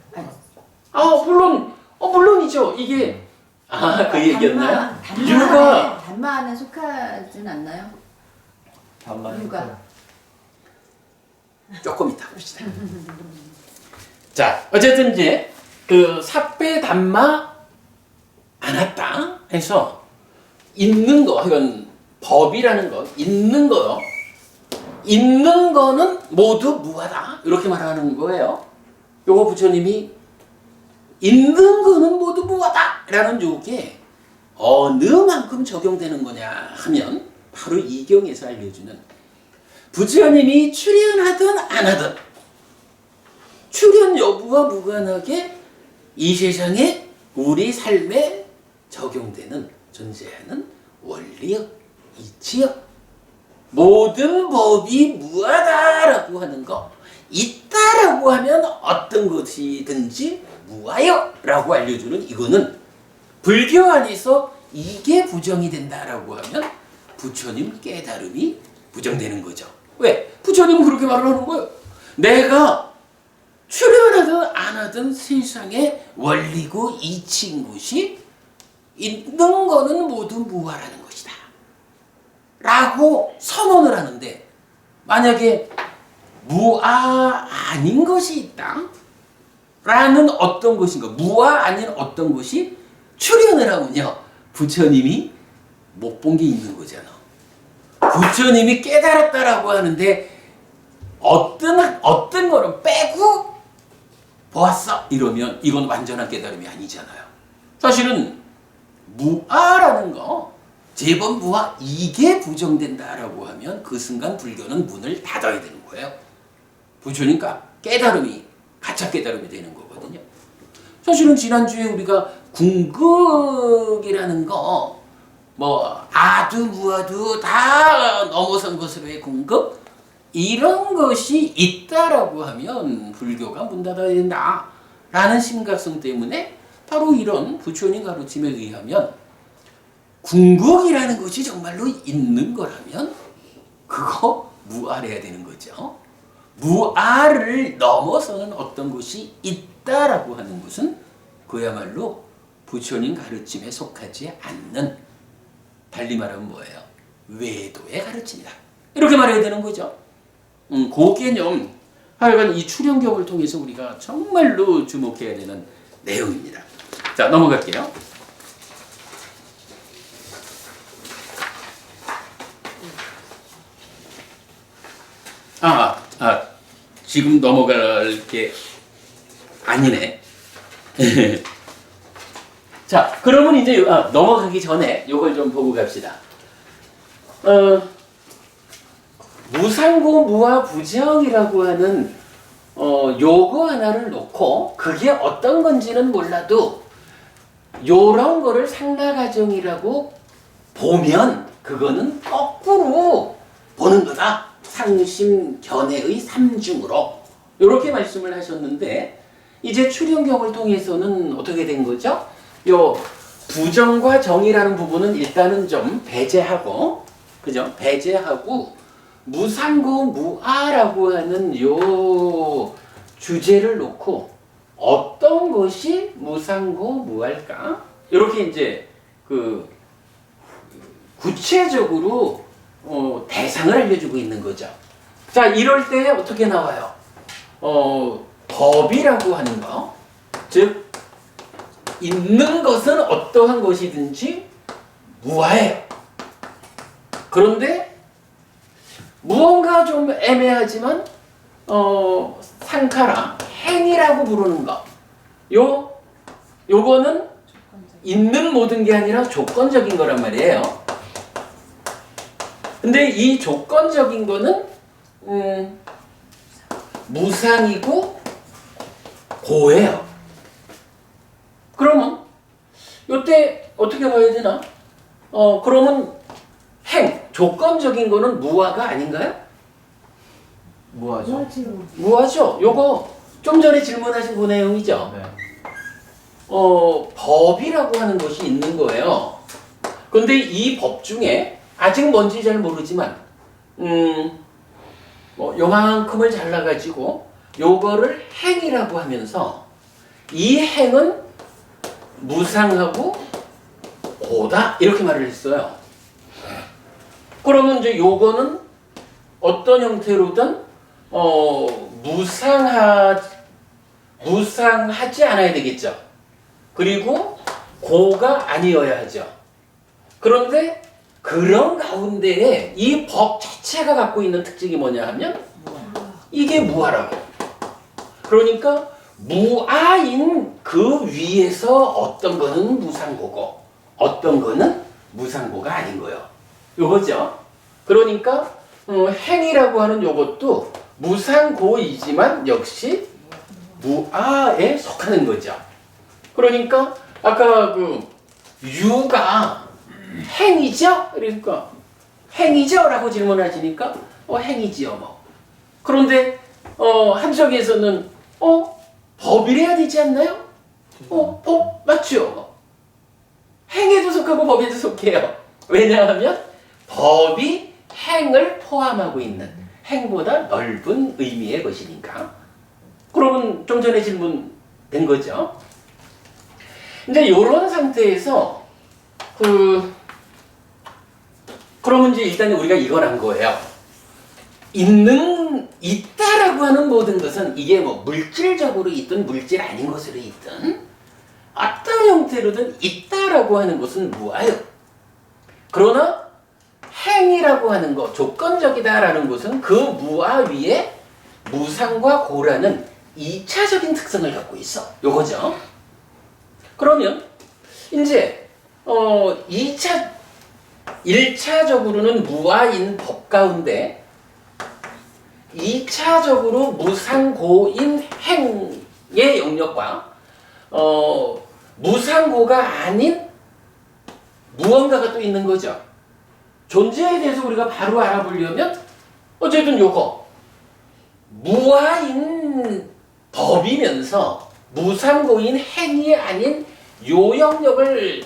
물론이죠. 이게 그 얘기였나요? 단마 안에 속하진 않나요? 반만 유가. 조금 이따 봅시다. 자, 어쨌든 이제 그 삽배 담마 안 왔다 해서 있는 거, 이건 법이라는 거, 있는 거요. 있는 거는 모두 무하다 이렇게 말하는 거예요. 요거 부처님이 있는 거는 모두 무하다라는 요게 어느 만큼 적용되는 거냐 하면 바로 이 경에서 알려주는 부처님이 출현하든 안 하든 출현 여부와 무관하게 이 세상에 우리 삶에 적용되는 존재하는 원리요, 이치요. 모든 법이 무하다라고 하는 거, 있다라고 하면 어떤 것이든지 무하여라고 알려주는 이거는 불교 안에서 이게 부정이 된다라고 하면 부처님 깨달음이 부정되는 거죠. 왜? 부처님은 그렇게 말을 하는 거예요. 내가 출현하든 안 하든 세상의 원리고 이치인 것이 있는 거는 모두 무하라는 것이다 라고 선언을 하는데, 만약에 무아 아닌 것이 있다 라는 어떤 것인가, 무아 아닌 어떤 것이 출현을 하면요, 부처님이 못 본 게 있는 거잖아. 부처님이 깨달았다라고 하는데 어떤 거를 빼고 보았어 이러면 이건 완전한 깨달음이 아니잖아요. 사실은 무아라는 거, 제법 무아, 이게 부정된다라고 하면 그 순간 불교는 문을 닫아야 되는 거예요. 부처님과 깨달음이 가짜 깨달음이 되는 거거든요. 사실은 지난주에 우리가 궁극이라는 거, 뭐 아두 무아두 다 넘어선 것으로의 궁극, 이런 것이 있다라고 하면 불교가 문 닫아야 된다라는 심각성 때문에 바로 이런 부처님 가르침에 의하면 궁극이라는 것이 정말로 있는 거라면 그거 무아래야 되는 거죠. 무아를 넘어서는 어떤 것이 있다라고 하는 것은 그야말로 부처님 가르침에 속하지 않는, 달리 말하면 뭐예요? 외도의 가르침이다. 이렇게 말해야 되는 거죠. 그 개념, 하여간 이 출현경을 통해서 우리가 정말로 주목해야 되는 내용입니다. 자, 넘어갈게요. 지금 넘어갈 게 아니네. 자, 그러면 이제 넘어가기 전에 요걸 좀 보고 갑시다. 무상고 무아 부정이라고 하는 요거 하나를 놓고 그게 어떤 건지는 몰라도 요런 거를 상라가정이라고 보면 그거는 거꾸로 보는 거다. 상심견해의 삼중으로 이렇게 말씀을 하셨는데, 이제 출현경을 통해서는 어떻게 된 거죠? 요 부정과 정이라는 부분은 일단은 좀 배제하고, 그죠? 배제하고 무상고 무아라고 하는 요 주제를 놓고 어떤 것이 무상고 무할까? 이렇게 이제 그 구체적으로 대상을 알려주고 있는 거죠. 자, 이럴 때 어떻게 나와요? 법이라고 하는 거, 즉 있는 것은 어떠한 것이든지 무아해요. 그런데 무언가 좀 애매하지만 상카라, 행이라고 부르는 거, 요거는 있는 모든 게 아니라 조건적인 거란 말이에요. 근데 이 조건적인 거는 무상이고 고예요. 그러면 요때 어떻게 봐야 되나? 그러면 행, 조건적인 거는 무아가 아닌가요? 무하죠. 무아죠. 요거 좀 전에 질문하신 그 내용이죠. 네. 법이라고 하는 것이 있는 거예요. 근데 이 법 중에 아직 뭔지 잘 모르지만 뭐 요만큼을 잘라가지고 요거를 행이라고 하면서 이 행은 무상하고 고다 이렇게 말을 했어요. 그러면 이제 요거는 어떤 형태로든 무상하지 않아야 되겠죠. 그리고 고가 아니어야 하죠. 그런데 그런 가운데에 이 법 자체가 갖고 있는 특징이 뭐냐 하면 이게 무아라고. 그러니까 무아인 그 위에서 어떤 거는 무상고고 어떤 거는 무상고가 아닌 거예요. 요거죠. 그러니까 행이라고 하는 요것도 무상고이지만 역시 무아에 속하는 거죠. 그러니까 아까 그 유가 행이죠? 그러니까 행이죠? 라고 질문하시니까 행이지요 뭐. 그런데 한쪽에서는 법이래야 되지 않나요? 법 맞죠? 행에도 속하고 법에도 속해요. 왜냐하면 법이 행을 포함하고 있는 행보다 넓은 의미의 것이니까. 그러면 좀 전에 질문된 거죠. 이제 이런 상태에서 그러면 이제 일단 우리가 이걸 한 거예요. 있다라고 하는 모든 것은 이게 뭐 물질적으로 있든 물질 아닌 것으로 있든 어떤 형태로든 있다라고 하는 것은 무아요. 그러나 행이라고 하는 것, 조건적이다라는 것은 그 무아 위에 무상과 고라는 2차적인 특성을 갖고 있어. 요거죠. 그러면 이제 1차적으로는 무아인 법 가운데 2차적으로 무상고인 행의 영역과 무상고가 아닌 무언가가 또 있는 거죠. 존재에 대해서 우리가 바로 알아보려면 어쨌든 요거 무아인 법이면서 무상고인 행이 아닌 요 영역을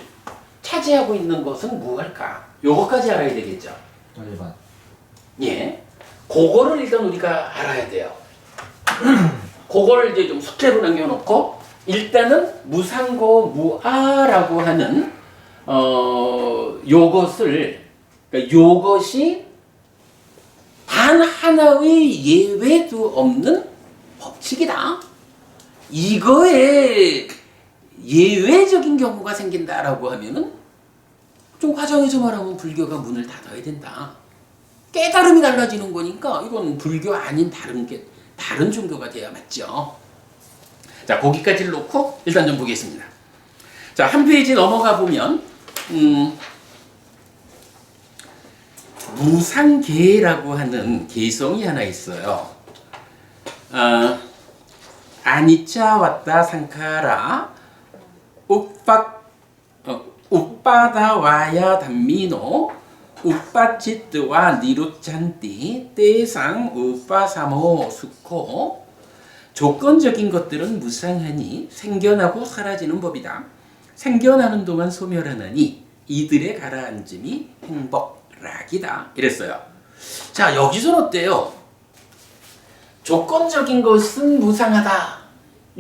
차지하고 있는 것은 무엇일까? 요거까지 알아야 되겠죠. 일반. 예. 그거를 일단 우리가 알아야 돼요. 그거를 이제 좀 숙제로 남겨놓고 일단은 무상고 무아라고 하는 요것이 단 하나의 예외도 없는 법칙이다. 이거에 예외적인 경우가 생긴다라고 하면은 좀 과정에서 말하면 불교가 문을 닫아야 된다. 깨달음이 달라지는 거니까 이건 불교 아닌 다른 종교가 돼야 맞죠. 자, 거기까지를 놓고 일단 좀 보겠습니다. 자, 한 페이지 넘어가 보면 무상계라고 하는 계성이 하나 있어요. 아니차 왔다 상카라 우빠다 와야 단미노 우빠치트와 니루찬띠 때상 우빠사모 수코. 조건적인 것들은 무상하니 생겨나고 사라지는 법이다. 생겨나는 동안 소멸하나니 이들의 가라앉음이 행복락이다. 이랬어요. 자, 여기서는 어때요? 조건적인 것은 무상하다.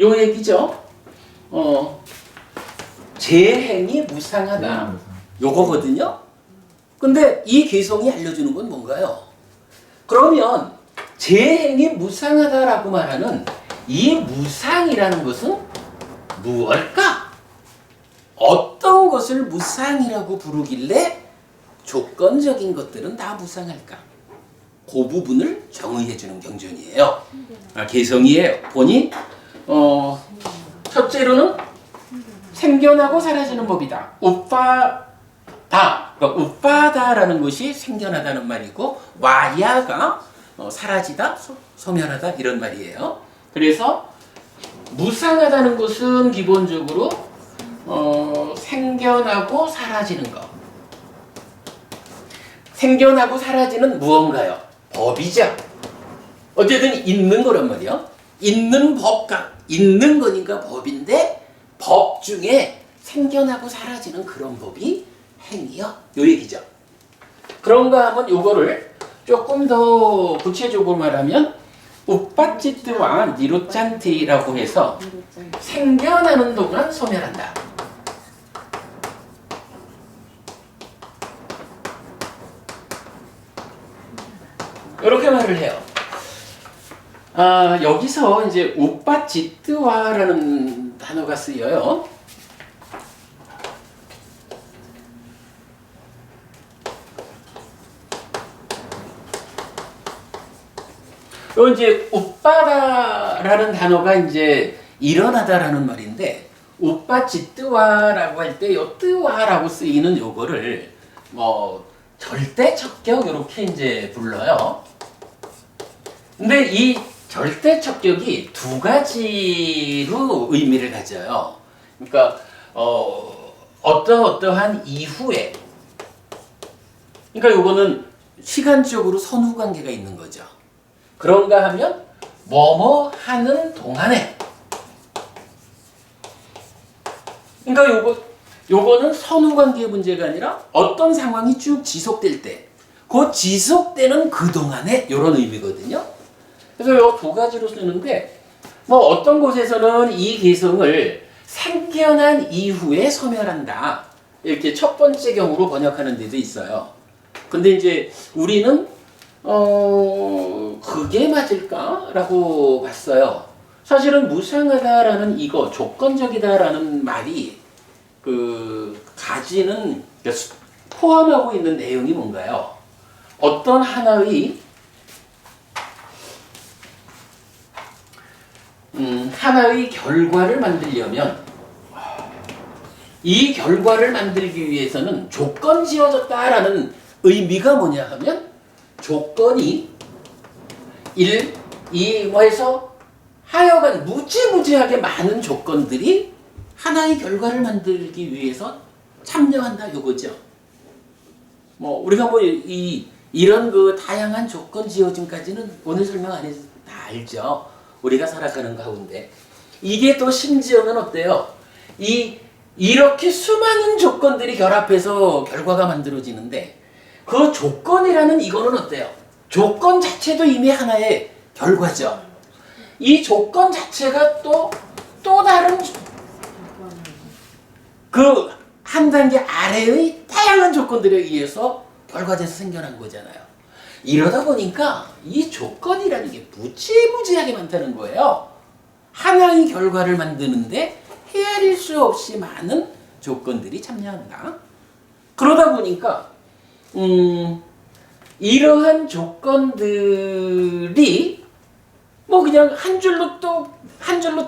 요 얘기죠. 재행이 무상하다. 요거거든요. 근데 이 개성이 알려주는 건 뭔가요? 그러면 재행이 무상하다라고 말하는 이 무상이라는 것은 무엇일까? 어떤 것을 무상이라고 부르길래 조건적인 것들은 다 무상할까? 그 부분을 정의해주는 경전이에요. 개성이에요. 보니 첫째로는 생겨나고 사라지는 법이다. 그러니까 우빠다라는 것이 생겨나다는 말이고 와야가 사라지다, 소멸하다 이런 말이에요. 그래서 무상하다는 것은 기본적으로 생겨나고 사라지는 것. 생겨나고 사라지는 무언가요? 법이죠. 어쨌든 있는 거란 말이요. 있는 거니까 법인데 법 중에 생겨나고 사라지는 그런 법이 행이요. 요 얘기죠. 그런가 하면 요거를 조금 더 구체적으로 말하면 우빠찌뜨와 니루짠티라고 해서 생겨나는 동안 소멸한다. 이렇게 말을 해요. 여기서 이제 우빠찌뜨와라는 단어가 쓰여요. 요 이제 우빠다라는 단어가 이제 일어나다라는 말인데 우빠찌뜨와라고 할 때 요 뜨와라고 쓰이는 요거를 뭐 절대적격 이렇게 이제 불러요. 근데 이 절대적격이 두 가지로 의미를 가져요. 그러니까 어떠한 이후에 그러니까 요거는 시간적으로 선후 관계가 있는 거죠. 그런가 하면 뭐뭐 하는 동안에, 그러니까 요거는 선후 관계의 문제가 아니라 어떤 상황이 쭉 지속될 때, 그 지속되는 그 동안에 이런 의미거든요. 그래서 요 두 가지로 쓰는데, 뭐 어떤 곳에서는 이 개성을 생겨난 이후에 소멸한다, 이렇게 첫 번째 경우로 번역하는 데도 있어요. 근데 이제 우리는 그게 맞을까라고 봤어요. 사실은 무상하다라는 이거, 조건적이다라는 말이 가지는, 포함하고 있는 내용이 뭔가요? 어떤 하나의 결과를 만들려면, 이 결과를 만들기 위해서는 조건 지어졌다라는 의미가 뭐냐 하면, 조건이 1, 2, 뭐 해서 하여간 무지무지하게 많은 조건들이 하나의 결과를 만들기 위해서 참여한다, 요거죠. 뭐 우리가 뭐 이런 그 다양한 조건 지어짐까지는 오늘 설명 안 해서 다 알죠. 우리가 살아가는 가운데 이게 또 심지어는 어때요? 이렇게 수많은 조건들이 결합해서 결과가 만들어지는데, 그 조건이라는 이거는 어때요? 조건 자체도 이미 하나의 결과죠. 이 조건 자체가 또 다른 그 한 단계 아래의 다양한 조건들에 의해서 결과돼서 생겨난 거잖아요. 이러다 보니까 이 조건이라는 게 무지무지하게 많다는 거예요. 하나의 결과를 만드는데 헤아릴 수 없이 많은 조건들이 참여한다. 그러다 보니까 이러한 조건들이 뭐 그냥 한 줄로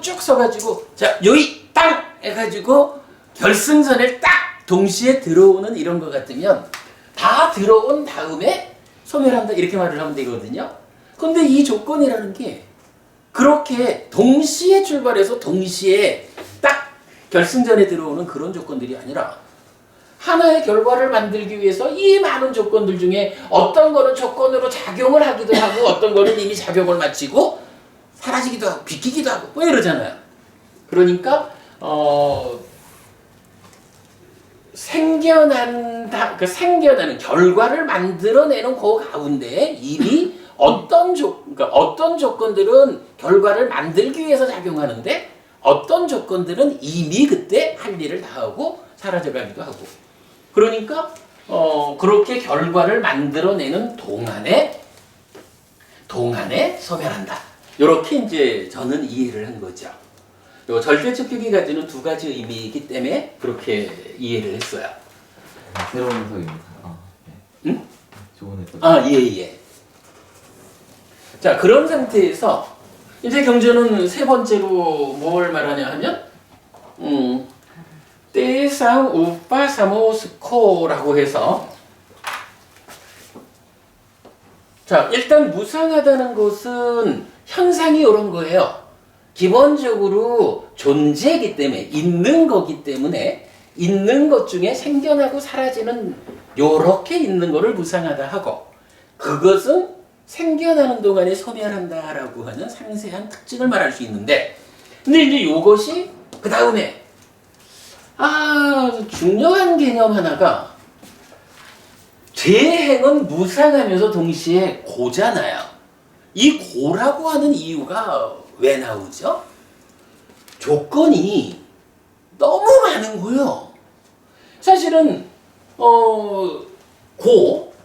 쭉 서가지고, 자 여기 땅 해가지고 결승선에 딱 동시에 들어오는 이런 것 같으면 다 들어온 다음에 소멸한다, 이렇게 말을 하면 되거든요. 근데 이 조건이라는 게 그렇게 동시에 출발해서 동시에 딱 결승전에 들어오는 그런 조건들이 아니라, 하나의 결과를 만들기 위해서 이 많은 조건들 중에 어떤 거는 조건으로 작용을 하기도 하고, 어떤 거는 이미 작용을 마치고 사라지기도 하고 비키기도 하고 뭐 이러잖아요. 그러니까 생겨나는 결과를 만들어내는 그 가운데 이미 어떤 조건들은 결과를 만들기 위해서 작용하는데, 어떤 조건들은 이미 그때 할 일을 다 하고 사라져가기도 하고, 그러니까 그렇게 결과를 만들어내는 동안에 소멸한다. 이렇게 이제 저는 이해를 한 거죠. 요 절대적 격이 가지는 두 가지 의미이기 때문에 그렇게 이해를 했어요. 새로운 해석입니다. 네. 응? 좋은 해석. 예. 자, 그런 상태에서 이제 경전은 세 번째로 뭘 말하냐 하면, 때상 우빠 사모스코라고 해서, 자, 일단 무상하다는 것은 현상이 이런 거예요. 기본적으로 존재이기 때문에, 있는 거기 때문에, 있는 것 중에 생겨나고 사라지는 요렇게 있는 거를 무상하다 하고, 그것은 생겨나는 동안에 소멸한다라고 하는 상세한 특징을 말할 수 있는데, 근데 이제 요것이 그 다음에 중요한 개념 하나가, 재행은 무상하면서 동시에 고잖아요. 이 고라고 하는 이유가 왜 나오죠? 조건이 너무 많은 거예요. 사실은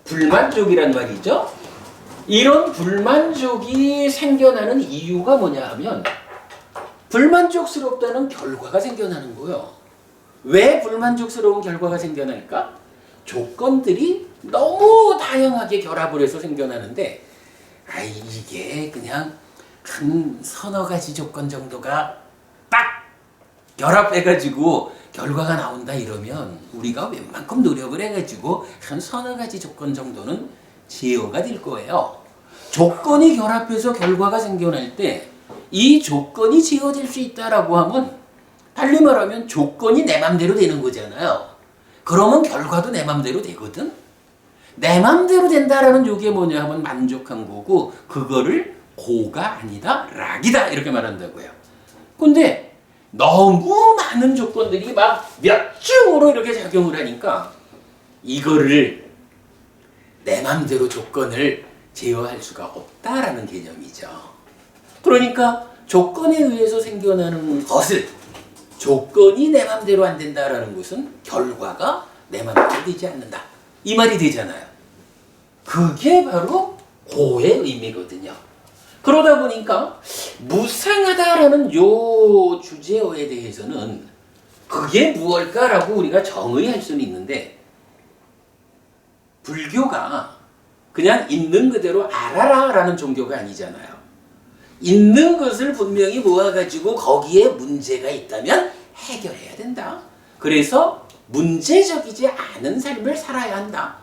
불만족이란 말이죠. 이런 불만족이 생겨나는 이유가 뭐냐 하면, 불만족스럽다는 결과가 생겨나는 거예요. 왜 불만족스러운 결과가 생겨날까? 조건들이 너무 다양하게 결합을 해서 생겨나는데, 이게 그냥 한 서너 가지 조건 정도가 딱 결합해가지고 결과가 나온다 이러면, 우리가 웬만큼 노력을 해가지고 한 서너 가지 조건 정도는 제어가 될 거예요. 조건이 결합해서 결과가 생겨날 때 이 조건이 지어질 수 있다라고 하면, 달리 말하면 조건이 내 맘대로 되는 거잖아요. 그러면 결과도 내 맘대로 되거든. 내 맘대로 된다라는 요게 뭐냐 하면 만족한 거고 그거를 고가 아니다 락이다 이렇게 말한다고요. 근데 너무 많은 조건들이 막 몇 중으로 이렇게 작용을 하니까 이거를 내 맘대로 조건을 제어할 수가 없다라는 개념이죠. 그러니까 조건에 의해서 생겨나는 것을 조건이 내 맘대로 안 된다라는 것은 결과가 내 맘대로 되지 않는다. 이 말이 되잖아요. 그게 바로 고의 의미거든요. 그러다 보니까 무상하다라는 요 주제어에 대해서는 그게 무엇일까라고 우리가 정의할 수는 있는데 불교가 그냥 있는 그대로 알아라라는 종교가 아니잖아요. 있는 것을 분명히 모아가지고 거기에 문제가 있다면 해결해야 된다. 그래서 문제적이지 않은 삶을 살아야 한다.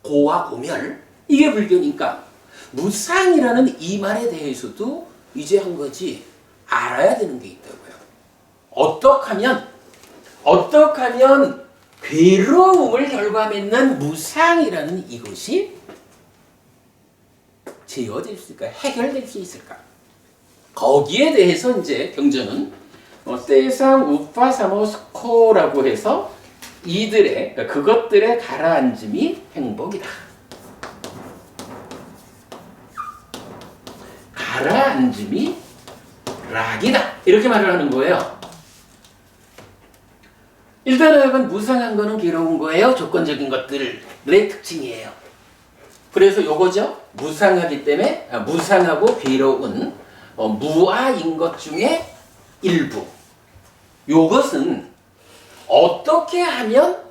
고와 고멸 이게 불교니까 무상이라는 이 말에 대해서도 이제 한 가지 알아야 되는 게 있다고요. 어떻게 하면 괴로움을 결과맺는 무상이라는 이것이 제어될 수 있을까? 해결될 수 있을까? 거기에 대해서 이제 경전은 세상 우파사모스코라고 해서 이들의 그러니까 그것들의 가라앉음이 행복이다. 가라앉음이 락이다. 이렇게 말을 하는 거예요. 일단은 무상한 거는 괴로운 거예요. 조건적인 것들의 특징이에요. 그래서 요거죠. 무상하기 때문에 무상하고 괴로운 무아인 것 중에 일부. 요것은 어떻게 하면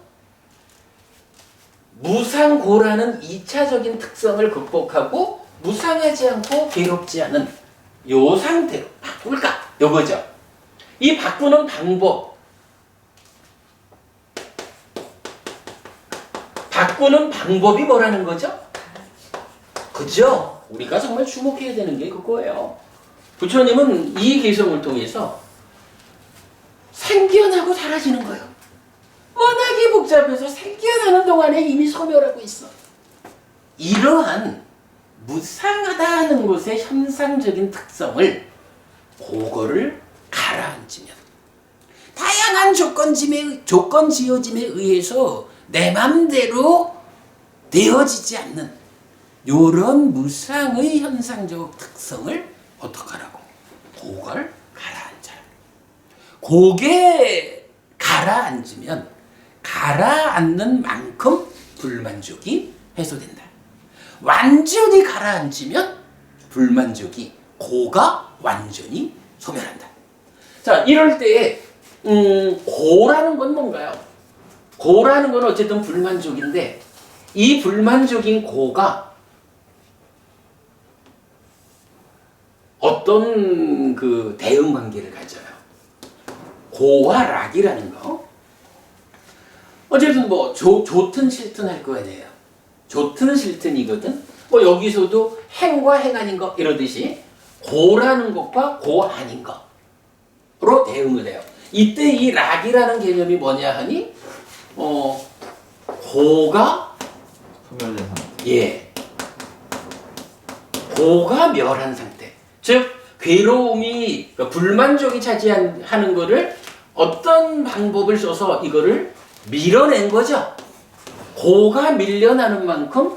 무상고라는 2차적인 특성을 극복하고 무상하지 않고 괴롭지 않은 요 상태로 바꿀까? 요거죠. 이 바꾸는 방법. 바꾸는 방법이 뭐라는 거죠? 그죠? 우리가 정말 주목해야 되는 게 그거예요. 부처님은 이 개성을 통해서 생겨나고 사라지는 거예요. 워낙에 복잡해서 생겨나는 동안에 이미 소멸하고 있어. 이러한 무상하다는 것의 현상적인 특성을 그거를 가라앉으면 다양한 조건 지어짐에 의해서 내 맘대로 되어지지 않는 요런 무상의 현상적 특성을 어떡하라고? 그걸 가라앉아라. 그게 가라앉으면 가라앉는 만큼 불만족이 해소된다. 완전히 가라앉으면 불만족이 고가 완전히 소멸한다. 자, 이럴 때에 고라는 건 뭔가요? 고라는 건 어쨌든 불만족인데 이 불만족인 고가 어떤 그 대응 관계를 가져요? 고와 락이라는 거. 어쨌든 뭐 좋든 싫든 할 거 아니에요. 좋든 싫든이거든. 뭐 여기서도 행과 행 아닌 거 이러듯이 고라는 것과 고 아닌 거로 대응을 해요. 이때 이 락이라는 개념이 뭐냐 하니 고가 소멸된 상태. 예. 고가 멸한 상태. 즉 괴로움이 그러니까 불만족이 차지하는 거를 어떤 방법을 써서 이거를 밀어낸 거죠. 고가 밀려나는 만큼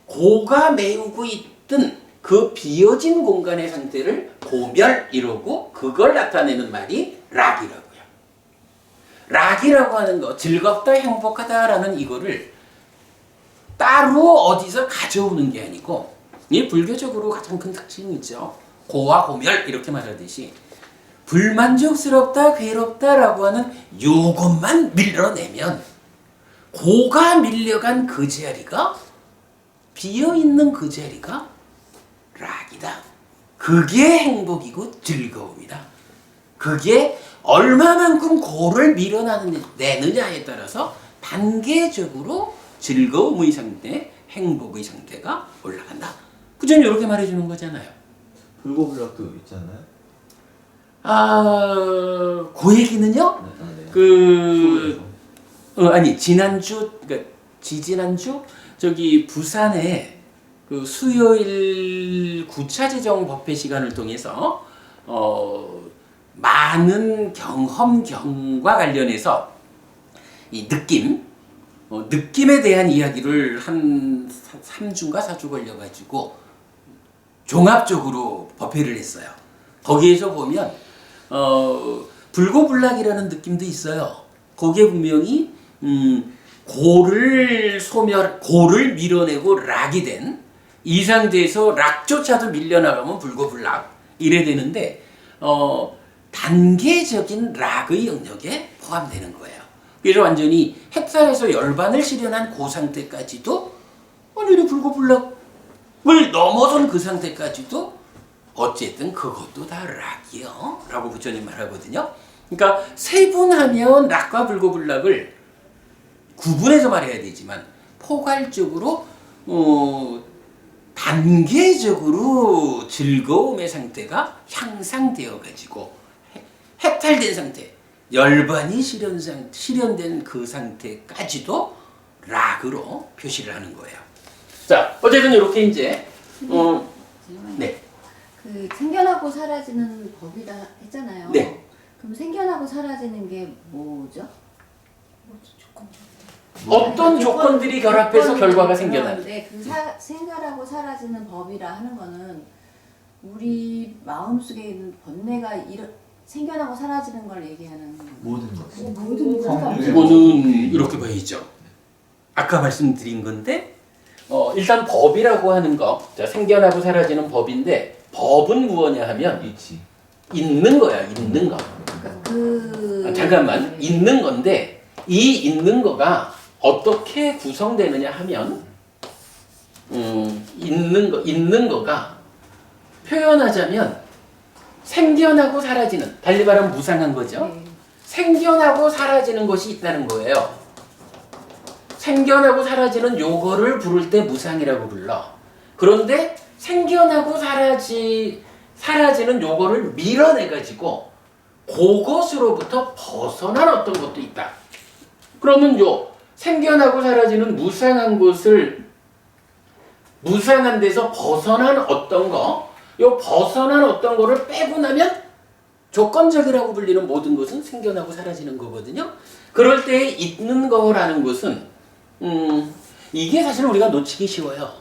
고가 메우고 있던 그 비어진 공간의 상태를 고멸 이러고 그걸 나타내는 말이 락이라고요. 락이라고 하는 거 즐겁다 행복하다라는 이거를 따로 어디서 가져오는 게 아니고 이 불교적으로 가장 큰 특징이 있죠. 고와 고멸 이렇게 말하듯이 불만족스럽다 괴롭다라고 하는 요것만 밀어내면 고가 밀려간 그 자리가 비어있는 그 자리가 락이다. 그게 행복이고 즐거움이다. 그게 얼마만큼 고를 밀어내느냐에 따라서 단계적으로 즐거움의 상태, 행복의 상태가 올라간다. 부처님 이렇게 말해주는 거잖아요. 불고불락도 있지 않나요? 그 얘기는요. 네. 아니 지난주 그러니까 지지난주 저기 부산에 그 수요일 9차 재정 법회 시간을 통해서 많은 경험과 관련해서 이 느낌에 대한 이야기를 한 3주인가 4주 걸려가지고 종합적으로 법회를 했어요. 거기에서 보면 불고불락이라는 느낌도 있어요. 거기에 분명히 고를 밀어내고 락이 된 이 상태에서 락조차도 밀려나가면 불고불락 이래 되는데 단계적인 락의 영역에 포함되는 거예요. 그래서 완전히 핵살에서 열반을 실현한 그 상태까지도 완전히 불고불락을 넘어선 그 상태까지도 어쨌든 그것도 다 락이요 라고 부처님 말하거든요. 그러니까 세분하면 락과 불고불락을 구분해서 말해야 되지만 포괄적으로 단계적으로 즐거움의 상태가 향상되어 가지고 해탈된 상태, 열반이 실현된 그 상태까지도 락으로 표시를 하는 거예요. 자, 어쨌든 이렇게 이제 네. 그 생겨나고 사라지는 법이다 했잖아요. 네. 그럼 생겨나고 사라지는 게 뭐죠? 어떤 조건들이 결합해서 결과가 생겨나는 데 생겨나고 사라지는 법이라 하는 거는 우리 마음속에 있는 번뇌가 생겨나고 사라지는 걸 얘기하는 모든 것. 모든 이거는 이렇게 봐야죠. 아까 말씀드린 건데 일단 법이라고 하는 거, 자, 생겨나고 사라지는 법인데 법은 무엇냐 하면 이치. 있는 거야, 있는 거. 잠깐만, 있는 건데 이 있는 거가 어떻게 구성되느냐 하면 있는 거가 표현하자면 생겨나고 사라지는, 달리 말하면 무상한 거죠. 네. 생겨나고 사라지는 것이 있다는 거예요. 생겨나고 사라지는 요거를 부를 때 무상이라고 불러. 그런데 생겨나고 사라지는 요거를 밀어내가지고 그것으로부터 벗어난 어떤 것도 있다. 그러면 요 생겨나고 사라지는 무상한 것을 무상한 데서 벗어난 어떤 거, 요 벗어난 어떤 거를 빼고 나면 조건적이라고 불리는 모든 것은 생겨나고 사라지는 거거든요. 그럴 때 있는 거라는 것은 이게 사실 우리가 놓치기 쉬워요.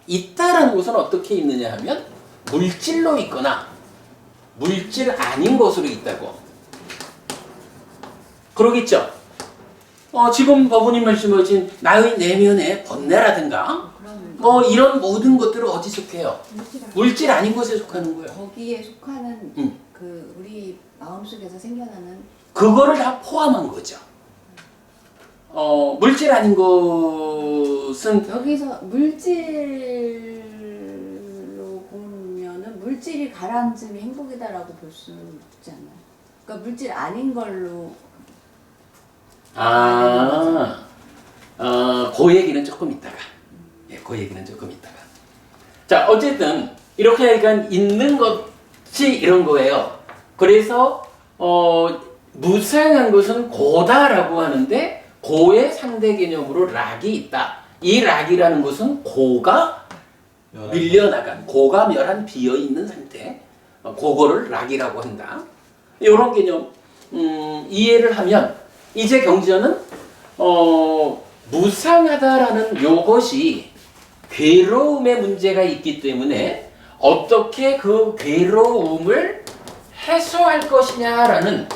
있다라는 것은 어떻게 있느냐 하면 물질로 있거나 물질 아닌 것으로 있다고. 그러겠죠? 지금 법원님 말씀하신 나의 내면의 번뇌라든가 이런 모든 것들을 어디 속해요? 물질 아닌 것에 속하는 거예요. 거기에 속하는 그 우리 마음속에서 생겨나는 그거를 다 포함한 거죠. 물질 아닌 것은 여기서 물질로 보면은 물질이 가라앉음이 행복이다라고 볼 수는 없지 않나요? 그러니까 물질 아닌 걸로 그 얘기는 조금 있다가. 예, 그 얘기는 조금 있다가. 자, 어쨌든 이렇게 약간 있는 것이 이런 거예요. 그래서 무상한 것은 고다라고 하는데 고의 상대 개념으로 락이 있다. 이 락이라는 것은 고가 밀려나간, 고가 멸한 비어있는 상태, 그거를 락이라고 한다. 이런 개념 이해를 하면 이제 경전은 무상하다라는 요것이 괴로움의 문제가 있기 때문에 어떻게 그 괴로움을 해소할 것이냐라는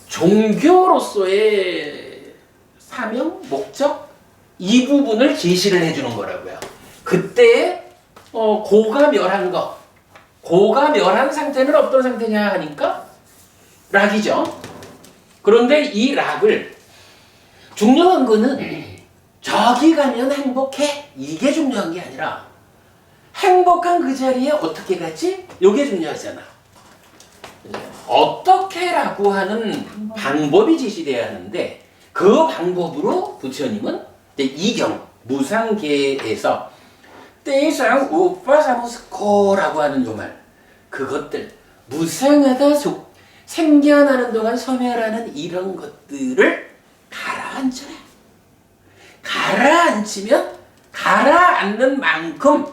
종교로서의 사명, 목적 이 부분을 제시를 해주는 거라고요. 그때 고가 멸한 것, 고가 멸한 상태는 어떤 상태냐 하니까 락이죠. 그런데 이 락을 중요한 거는 저기 가면 행복해 이게 중요한 게 아니라 행복한 그 자리에 어떻게 갔지? 이게 중요하잖아. 어떻게라고 하는 방법이 제시돼야 하는데 그 방법으로 부처님은 이경 무상계에서 때상 우파사무스코라고 하는 요 말, 그것들 무상하다 생겨나는 동안 소멸하는 이런 것들을 가라앉혀라. 가라앉히면 가라앉는 만큼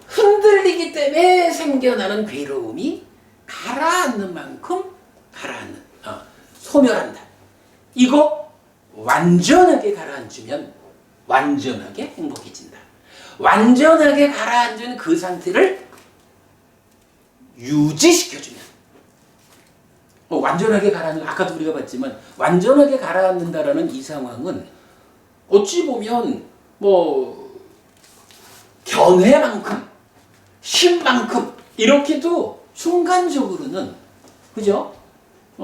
흔들리기 때문에 생겨나는 괴로움이 가라앉는 만큼 소멸한다. 이거 완전하게 가라앉으면 완전하게 행복해진다. 완전하게 가라앉은 그 상태를 유지시켜주면 완전하게 가라앉는, 아까도 우리가 봤지만 완전하게 가라앉는다라는 이 상황은 어찌 보면 견해만큼 힘만큼 이렇게도 순간적으로는 그죠?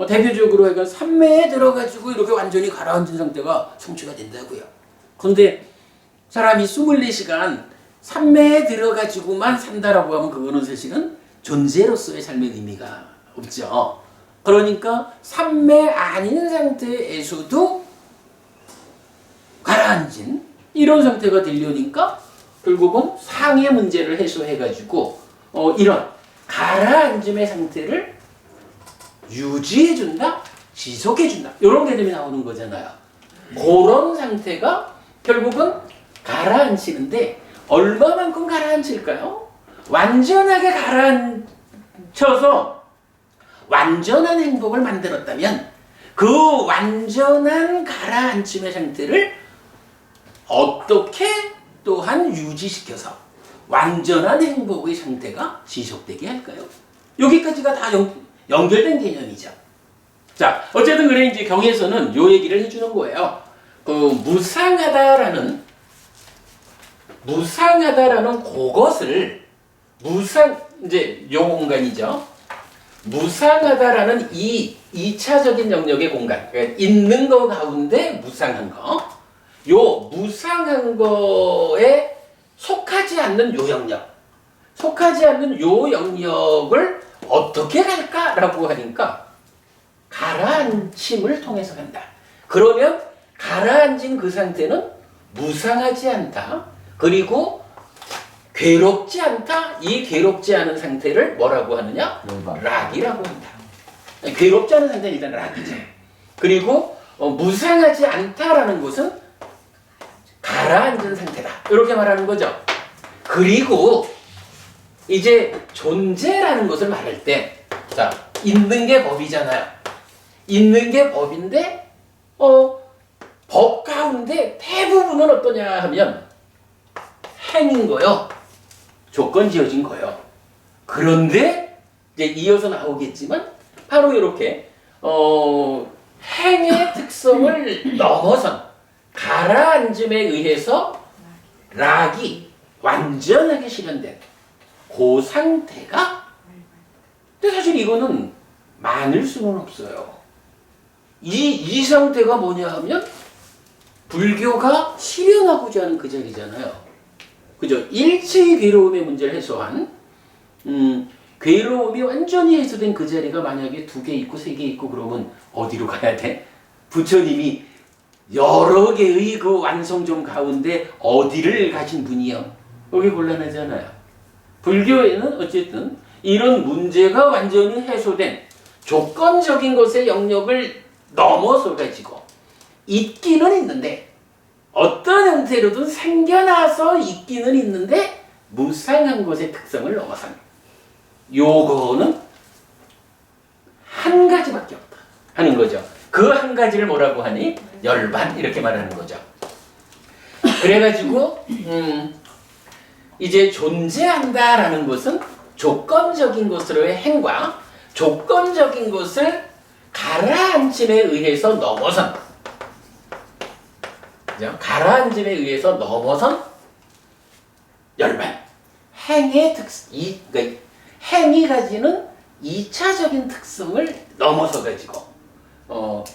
대표적으로 약간 산매에 들어가지고 이렇게 완전히 가라앉은 상태가 성취가 된다고요. 그런데 사람이 24시간 산매에 들어가지고만 산다라고 하면 그거는 사실은 존재로서의 삶의 의미가 없죠. 그러니까 산매 아닌 상태에서도 가라앉은 이런 상태가 되려니까 결국은 상의 문제를 해소해가지고 이런 가라앉음의 상태를 유지해준다, 지속해준다 이런 개념이 나오는 거잖아요. 그런 상태가 결국은 가라앉히는데 얼마만큼 가라앉힐까요? 완전하게 가라앉혀서 완전한 행복을 만들었다면 그 완전한 가라앉힘의 상태를 어떻게 또한 유지시켜서 완전한 행복의 상태가 지속되게 할까요? 여기까지가 다 연결된 개념이죠. 자, 어쨌든 그래 이제 경에서는 요 얘기를 해주는 거예요. 무상하다라는 그것을 이제 요 공간이죠. 무상하다라는 이 2차적인 영역의 공간, 그러니까 있는 거 가운데 무상한 거, 요 무상한 거에 속하지 않는 요 영역, 속하지 않는 요 영역을 어떻게 갈까라고 하니까 가라앉힘을 통해서 간다. 그러면 가라앉은 그 상태는 무상하지 않다. 그리고 괴롭지 않다. 이 괴롭지 않은 상태를 뭐라고 하느냐? 락이라고 한다. 괴롭지 않은 상태는 일단 락이죠. 그리고 무상하지 않다라는 것은 가라앉은 상태다. 이렇게 말하는 거죠. 그리고 이제 존재라는 것을 말할 때, 자, 있는 게 법이잖아요. 있는 게 법인데, 법 가운데 대부분은 어떠냐 하면 행인 거요. 조건 지어진 거요. 그런데 이제 이어서 나오겠지만 바로 이렇게 행의 특성을 넘어선 가라앉음에 의해서 락이 완전하게 실현된 그 상태가, 근데 사실 이거는 많을 수는 없어요. 이 상태가 뭐냐 하면 불교가 실현하고자 하는 그 자리잖아요. 그죠? 일체의 괴로움의 문제를 해소한 괴로움이 완전히 해소된 그 자리가 만약에 2개 있고 3개 있고 그러면 어디로 가야 돼? 부처님이 여러 개의 그 완성점 가운데 어디를 가신 분이요? 여기 곤란하잖아요. 불교에는 어쨌든 이런 문제가 완전히 해소된 조건적인 것의 영역을 넘어서 가지고 있기는 있는데 어떤 형태로든 생겨나서 있기는 있는데 무상한 것의 특성을 넘어선 요거는 한 가지밖에 없다 하는 거죠. 그 한 가지를 뭐라고 하니? 열반 이렇게 말하는 거죠. 그래가지고 이제 존재한다라는 것은 조건적인 것으로의 행과 조건적인 것을 가라앉힘에 의해서 넘어선, 그죠? 가라앉음에 의해서 넘어선 열반. 행의 그러니까 행이 가지는 2차적인 특성을 넘어서 가지고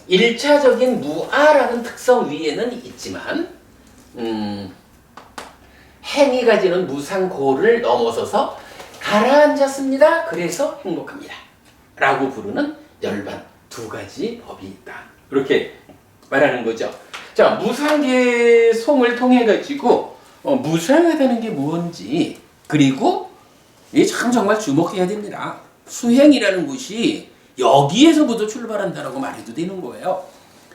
1차적인 무아라는 특성 위에는 있지만 행이 가지는 무상고를 넘어서서 가라앉았습니다. 그래서 행복합니다. 라고 부르는 열반 2가지 법이 있다. 이렇게 말하는 거죠. 자, 무상계송을 통해 가지고 무상하다는 게 뭔지, 그리고 이게 참 정말 주목해야 됩니다. 수행이라는 것이 여기에서부터 출발한다라고 말해도 되는 거예요.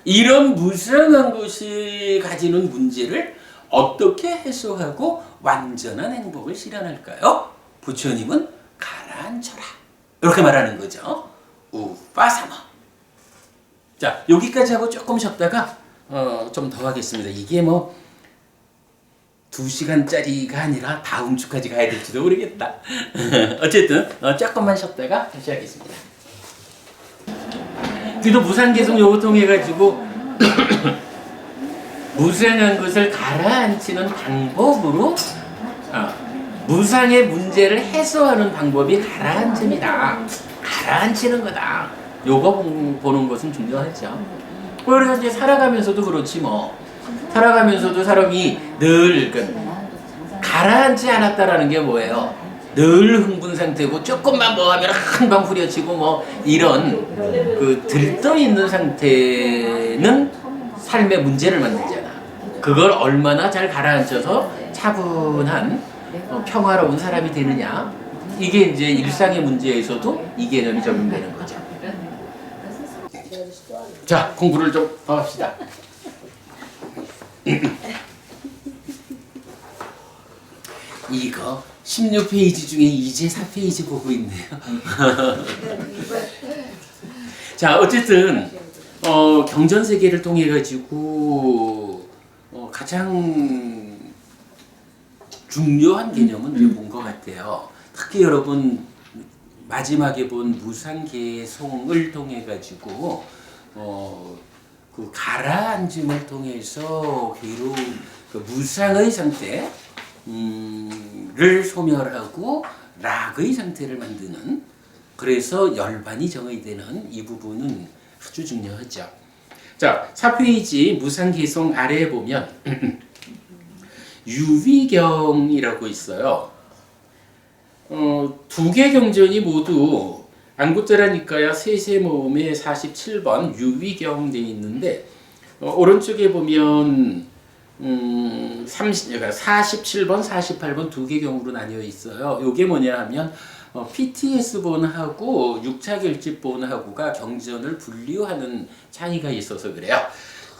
이런 무상한 것이 가지는 문제를 어떻게 해소하고 완전한 행복을 실현할까요? 부처님은 가라앉혀라. 이렇게 말하는 거죠. 우파사마. 자, 여기까지 하고 조금 쉬었다가 좀 더 하겠습니다. 이게 뭐 2시간짜리가 아니라 다음 주까지 가야 될지도 모르겠다. 어쨌든 조금만 쉬었다가 다시 하겠습니다. 그래도 무상계속 요거 통해 가지고 무상한 것을 가라앉히는 방법으로 무상의 문제를 해소하는 방법이 가라앉음이다. 가라앉히는 거다. 요거 보는 것은 중요하죠. 그래서 이제 살아가면서도 그렇지 뭐. 살아가면서도 사람이 늘 가라앉지 않았다라는 게 뭐예요? 늘 흥분 상태고 조금만 뭐 하면 한방 후려치고 뭐 이런 그 들떠 있는 상태는 삶의 문제를 만들잖아. 그걸 얼마나 잘 가라앉혀서 차분한 평화로운 사람이 되느냐. 이게 이제 일상의 문제에서도 이 개념이 적용되는 거죠. 자, 공부를 좀 더 합시다. 이거 16페이지 중에 이제 4페이지 보고 있네요. 자, 어쨌든 경전세계를 통해 가지고 가장 중요한 개념은 이제 본 것 같아요. 특히 여러분 마지막에 본 무상계송을 통해 가지고 그 가라앉음을 통해서 괴로운 그 무상의 상태를 소멸하고 락의 상태를 만드는, 그래서 열반이 정의되는 이 부분은 아주 중요하죠. 자, 4페이지 무상계송 아래에 보면 유위경이라고 있어요. 두 개 경전이 모두 안구자라 니까야 세세모음의 47번 유위경 돼 있는데 오른쪽에 보면 47번, 48번 두 개 경우로 나뉘어 있어요. 이게 뭐냐 하면 PTS본하고 6차 결집본하고가 경전을 분류하는 차이가 있어서 그래요.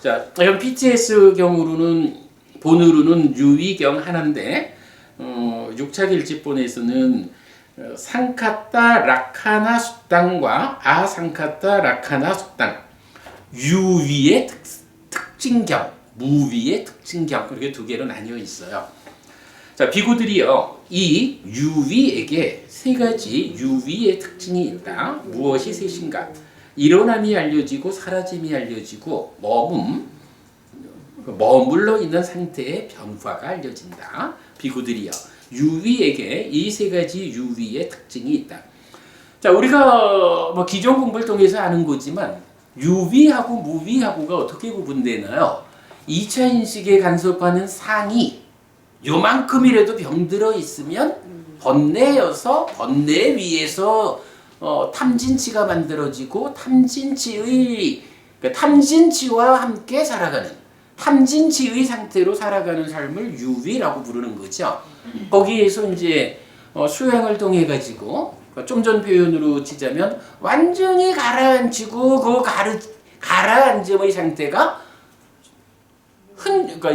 자, 그럼 PTS 경우로는 본으로는 유위경 하나인데 6차 결집본에서는 상카타 라카나 숙당과 아상카타 라카나 숙당, 유위의 특징경, 무위의 특징경, 그렇게 두 개로 나뉘어 있어요. 자, 비구들이요, 이 유위에게 세 가지 유위의 특징이 있다. 무엇이 셋인가? 일어남이 알려지고 사라짐이 알려지고 머물러 있는 상태의 변화가 알려진다. 비구들이요, 유위에게 이 세 가지 유위의 특징이 있다. 자, 우리가 뭐 기존 공부를 통해서 아는 거지만 유위하고 무위하고가 어떻게 구분되나요? 2차 인식에 간섭하는 상이 요만큼이라도 병들어 있으면 번뇌여서 번뇌 위에서 탐진치가 만들어지고 탐진치와 함께 살아가는, 탐진치의 상태로 살아가는 삶을 유위라고 부르는 거죠. 거기에서 이제 수행을 통해 가지고 좀 전 표현으로 치자면 완전히 가라앉히고 그 가라앉음의 상태가 그러니까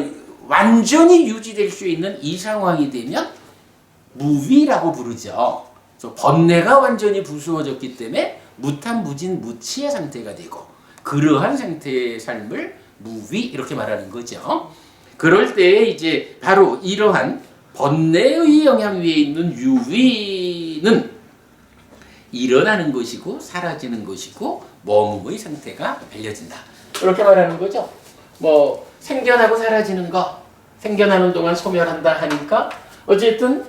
완전히 유지될 수 있는 이 상황이 되면 무위라고 부르죠. 그래서 번뇌가 완전히 부수어졌기 때문에 무탐무진 무치의 상태가 되고, 그러한 상태의 삶을 무위 이렇게 말하는 거죠. 그럴 때 이제 바로 이러한 번뇌의 영향 위에 있는 유위는 일어나는 것이고 사라지는 것이고 머무의 상태가 알려진다. 이렇게 말하는 거죠. 뭐 생겨나고 사라지는 거, 생겨나는 동안 소멸한다 하니까 어쨌든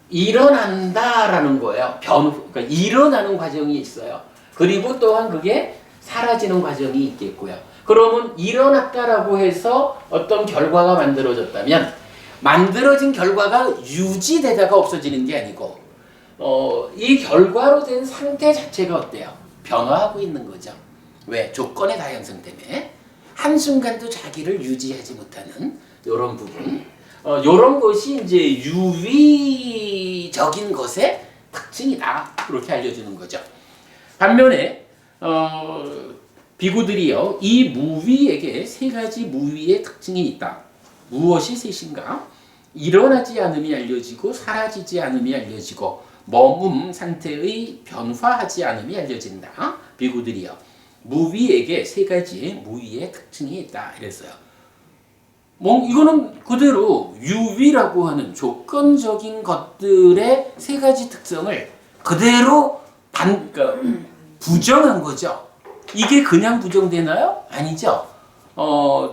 일어난다라는 거예요. 그러니까 일어나는 과정이 있어요. 그리고 또한 그게 사라지는 과정이 있겠고요. 그러면 일어났다라고 해서 어떤 결과가 만들어졌다면 만들어진 결과가 유지되다가 없어지는 게 아니고 이 결과로 된 상태 자체가 어때요? 변화하고 있는 거죠. 왜? 조건의 다양성 때문에 한순간도 자기를 유지하지 못하는 이런 부분, 이런 것이 이제 유위적인 것의 특징이다. 그렇게 알려주는 거죠. 반면에 비구들이요 이 무위에게 세 가지 무위의 특징이 있다. 무엇이 셋인가? 일어나지 않음이 알려지고 사라지지 않음이 알려지고 머문 상태의 변화하지 않음이 알려진다. 비구들이요 무위에게 세 가지 무위의 특징이 있다. 이랬어요. 뭐 이거는 그대로 유위라고 하는 조건적인 것들의 세 가지 특성을 그대로 그러니까 부정한 거죠. 이게 그냥 부정되나요? 아니죠.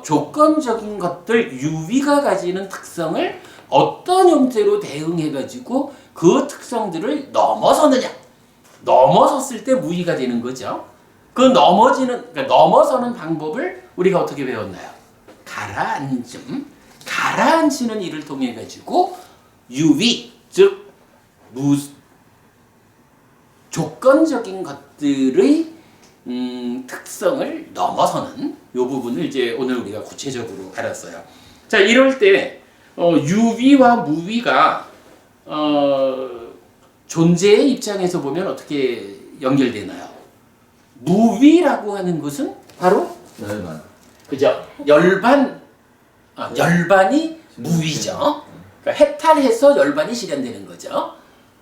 조건적인 것들 유위가 가지는 특성을 어떤 형태로 대응해가지고 그 특성들을 넘어서느냐. 넘어섰을 때 무위가 되는 거죠. 그 그러니까 넘어서는 방법을 우리가 어떻게 배웠나요? 가라앉음. 가라앉히는 일을 통해 가지고 유위, 즉 조건적인 것들의 특성을 넘어서는 이 부분을 이제 오늘 우리가 구체적으로 알았어요. 자, 이럴 때 유위와 무위가 존재의 입장에서 보면 어떻게 연결되나요? 무위라고 하는 것은 바로 열반. 그죠? 열반이 무위죠. 그러니까 해탈해서 열반이 실현되는 거죠.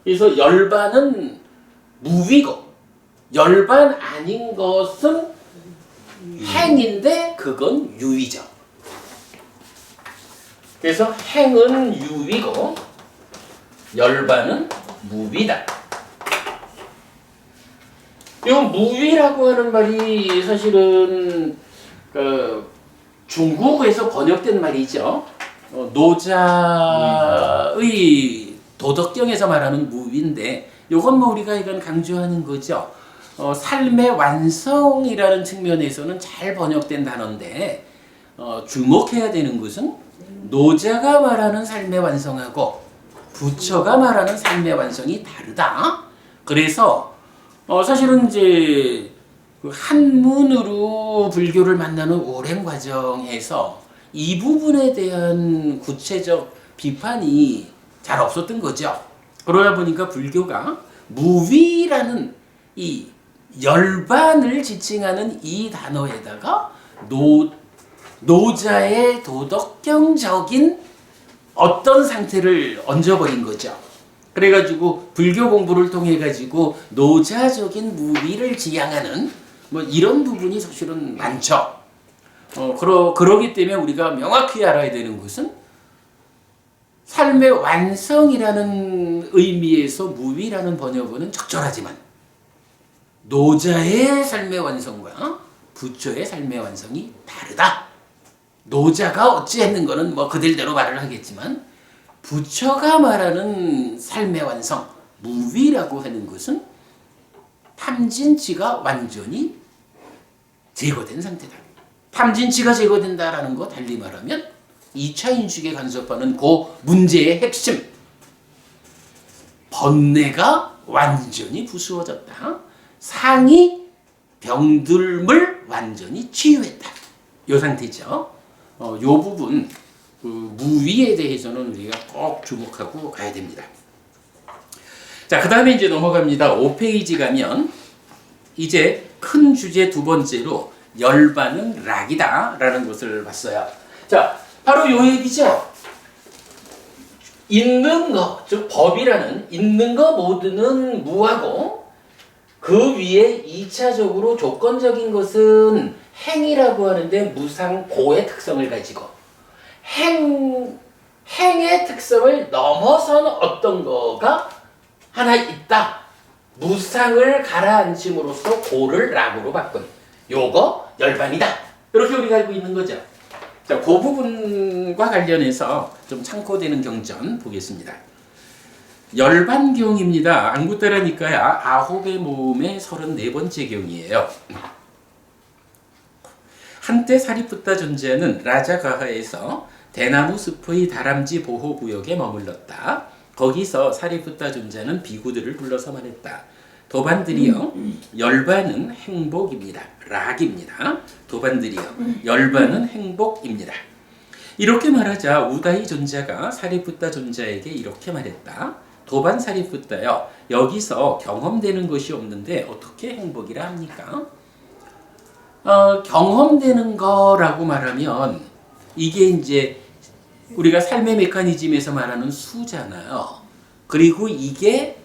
그래서 열반은 무위고 열반 아닌 것은 행인데 그건 유위죠. 그래서 행은 유위고 열반은 무위다. 이 무위라고 하는 말이 사실은 중국에서 번역된 말이죠. 노자의 도덕경에서 말하는 무위인데 이건 뭐 우리가 이건 강조하는 거죠. 삶의 완성이라는 측면에서는 잘 번역된 단어인데 주목해야 되는 것은 노자가 말하는 삶의 완성하고 부처가 말하는 삶의 완성이 다르다. 그래서 사실은 이제 그 한문으로 불교를 만나는 오랜 과정에서 이 부분에 대한 구체적 비판이 잘 없었던 거죠. 그러다 보니까 불교가 무위라는 이 열반을 지칭하는 이 단어에다가 노자의 도덕경적인 어떤 상태를 얹어버린 거죠. 그래가지고 불교 공부를 통해 가지고 노자적인 무위를 지향하는 뭐 이런 부분이 사실은 많죠. 그러기 때문에 우리가 명확히 알아야 되는 것은 삶의 완성이라는 의미에서 무위라는 번역어는 적절하지만 노자의 삶의 완성과 부처의 삶의 완성이 다르다. 노자가 어찌했는 거는 뭐 그들대로 말을 하겠지만 부처가 말하는 삶의 완성, 무위라고 하는 것은 탐진치가 완전히 제거된 상태다. 탐진치가 제거된다라는 거 달리 말하면 2차 인식에 간섭하는 그 문제의 핵심 번뇌가 완전히 부수어졌다. 상이 병들물 완전히 치유했다. 이 상태죠. 이 부분 그 무위에 대해서는 우리가 꼭 주목하고 가야 됩니다. 자, 그 다음에 이제 넘어갑니다. 5페이지 가면 이제 큰 주제 두 번째로 열반은 락이다 라는 것을 봤어요. 자, 바로 요 얘기죠. 있는 거, 즉 법이라는 있는 거 모두는 무하고 그 위에 2차적으로 조건적인 것은 행이라고 하는데 무상고의 특성을 가지고 행의 특성을 넘어선 어떤 거가 하나 있다. 무상을 가라앉힘으로써 고를 락으로 바꾼 요거 열반이다. 이렇게 우리가 알고 있는 거죠. 자, 그 부분과 관련해서 좀 참고되는 경전 보겠습니다. 열반경입니다. 안구따라니까야 아홉의 모음의 34번째 경이에요. 한때 사리푸타 존재는 라자가하에서 대나무 숲의 다람쥐 보호구역에 머물렀다. 거기서 사리푸타 존재는 비구들을 불러서 말했다. 도반들이여, 열반은 행복입니다. 락입니다. 도반들이여, 열반은 행복입니다. 이렇게 말하자 우다히 존자가 사리푸타 존자에게 이렇게 말했다. 도반사리부터요. 여기서 경험되는 것이 없는데 어떻게 행복이라 합니까? 경험되는 거라고 말하면 이게 이제 우리가 삶의 메커니즘에서 말하는 수잖아요. 그리고 이게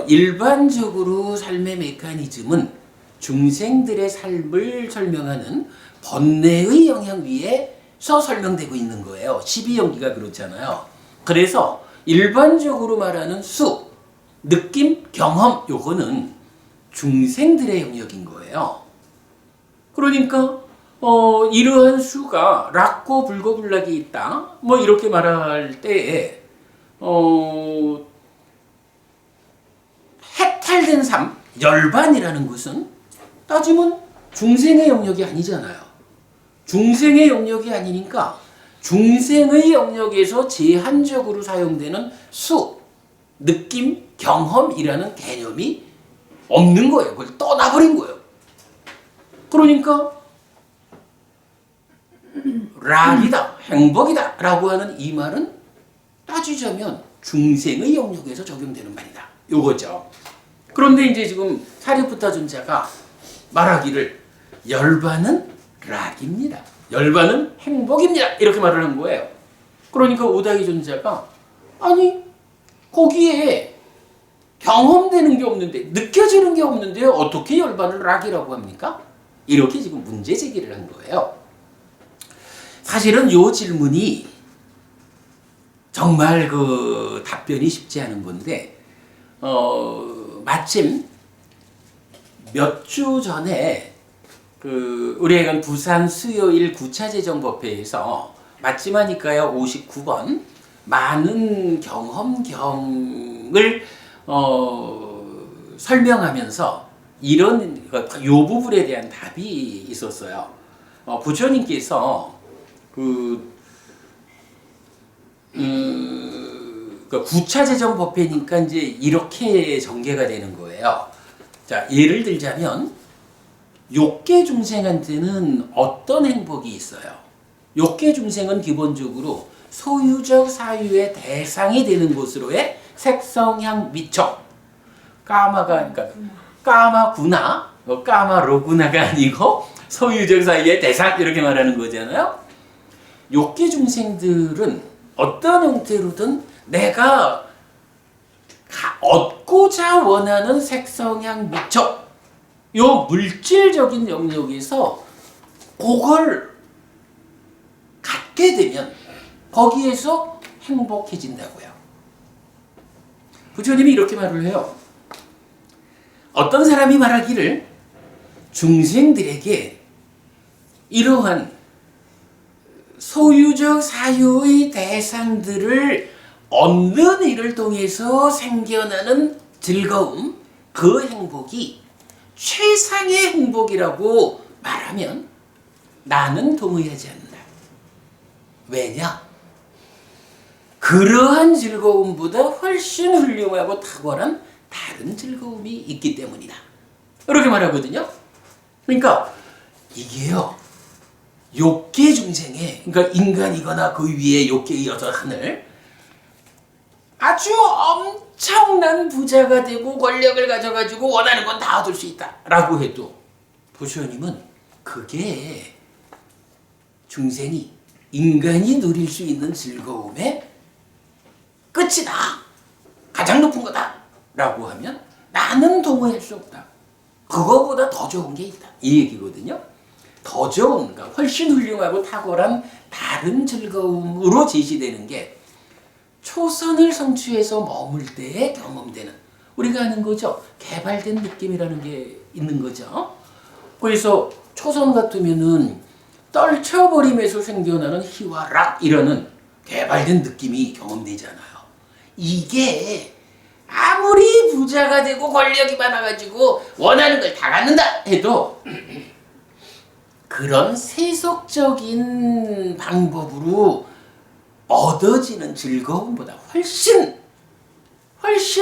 일반적으로 삶의 메커니즘은 중생들의 삶을 설명하는 번뇌의 영향 위에서 설명되고 있는 거예요. 12연기가 그렇잖아요. 그래서 일반적으로 말하는 수, 느낌, 경험 요거는 중생들의 영역인 거예요. 그러니까 이러한 수가 락고 불고불락이 있다. 뭐 이렇게 말할 때에 해탈된 삶, 열반이라는 것은 따지면 중생의 영역이 아니잖아요. 중생의 영역이 아니니까 중생의 영역에서 제한적으로 사용되는 수, 느낌, 경험이라는 개념이 없는 거예요. 그걸 떠나버린 거예요. 그러니까 락이다, 행복이다 라고 하는 이 말은 따지자면 중생의 영역에서 적용되는 말이다. 요거죠. 그런데 이제 지금 사리푸타 존자가 말하기를 열반은 락입니다. 열반은 행복입니다. 이렇게 말을 한 거예요. 그러니까 오다이 존자가 아니 거기에 경험되는 게 없는데 느껴지는 게 없는데 어떻게 열반을 락이라고 합니까? 이렇게 지금 문제 제기를 한 거예요. 사실은 이 질문이 정말 그 답변이 쉽지 않은 건데 마침 몇 주 전에 그 우리가 부산 수요일 9차 재정법회에서 마침 하니까요 59번 많은 경험경을 설명하면서 이런 요 부분에 대한 답이 있었어요. 부처님께서 그 9차 재정법회니까 이제 이렇게 전개가 되는 거예요. 자, 예를 들자면 욕계 중생한테는 어떤 행복이 있어요? 욕계 중생은 기본적으로 소유적 사유의 대상이 되는 것으로의 색성향 미척 까마가 그러니까 까마구나 까마로구나가 아니고 소유적 사유의 대상 이렇게 말하는 거잖아요. 욕계 중생들은 어떤 형태로든 내가 얻고자 원하는 색성향 미척 요 물질적인 영역에서 그걸 갖게 되면 거기에서 행복해진다고요. 부처님이 이렇게 말을 해요. 어떤 사람이 말하기를 중생들에게 이러한 소유적 사유의 대상들을 얻는 일을 통해서 생겨나는 즐거움, 그 행복이 최상의 행복이라고 말하면 나는 동의하지 않는다. 왜냐? 그러한 즐거움보다 훨씬 훌륭하고 탁월한 다른 즐거움이 있기 때문이다. 이렇게 말하거든요. 그러니까 이게요. 욕계 중생에 그러니까 인간이거나 그 위에 욕계의 여섯 하늘 아주 엄청난 부자가 되고 권력을 가져가지고 원하는 건 다 얻을 수 있다라고 해도 부처님은 그게 중생이 인간이 누릴 수 있는 즐거움의 끝이다. 가장 높은 거다. 라고 하면 나는 동의할 수 없다. 그거보다 더 좋은 게 있다. 이 얘기거든요. 더 좋은, 그러니까 훨씬 훌륭하고 탁월한 다른 즐거움으로 제시되는 게 초선을 성취해서 머물 때에 경험되는 우리가 아는 거죠. 개발된 느낌이라는 게 있는 거죠. 그래서 초선 같으면은 떨쳐버림에서 생겨나는 희와 락 이라는 개발된 느낌이 경험되잖아요. 이게 아무리 부자가 되고 권력이 많아가지고 원하는 걸 다 갖는다 해도 그런 세속적인 방법으로 얻어지는 즐거움보다 훨씬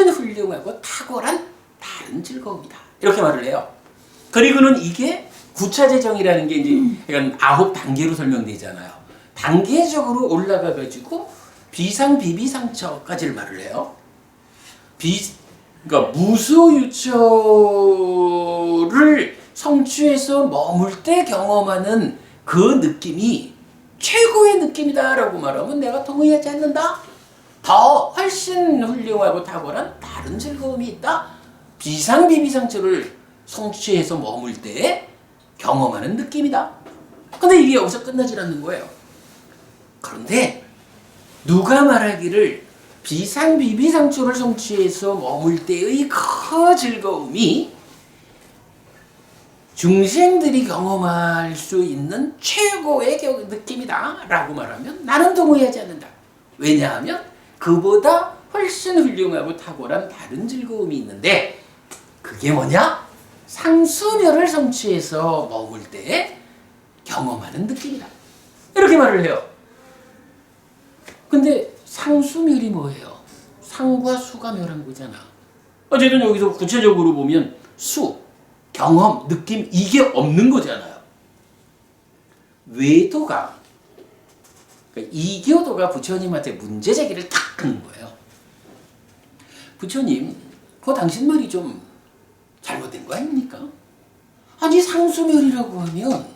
훌륭하고 탁월한 다른 즐거움이다. 이렇게 말을 해요. 그리고는 이게 구차재정이라는 게 이제 약간 9단계로 설명되잖아요. 단계적으로 올라가가지고 비상, 비비상처까지를 말을 해요. 그러니까 무소유초를 성취해서 머물 때 경험하는 그 느낌이 최고의 느낌이다라고 말하면 내가 동의하지 않는다. 더 훨씬 훌륭하고 탁월한 다른 즐거움이 있다. 비상비비상초를 성취해서 머물 때 경험하는 느낌이다. 근데 이게 여기서 끝나질 않는 거예요. 그런데 누가 말하기를 비상비비상초를 성취해서 머물 때의 그 즐거움이 중생들이 경험할 수 있는 최고의 느낌이다 라고 말하면 나는 동의하지 않는다. 왜냐하면 그보다 훨씬 훌륭하고 탁월한 다른 즐거움이 있는데 그게 뭐냐? 상수멸을 성취해서 머물 때 경험하는 느낌이다. 이렇게 말을 해요. 근데 상수멸이 뭐예요? 상과 수가 멸한 거잖아. 어쨌든 여기서 구체적으로 보면 수, 경험, 느낌 이게 없는 거잖아요. 외도가 그러니까 이교도가 부처님한테 문제 제기를 탁 하는 거예요. 부처님, 그거 당신 말이 좀 잘못된 거 아닙니까? 아니 상수멸이라고 하면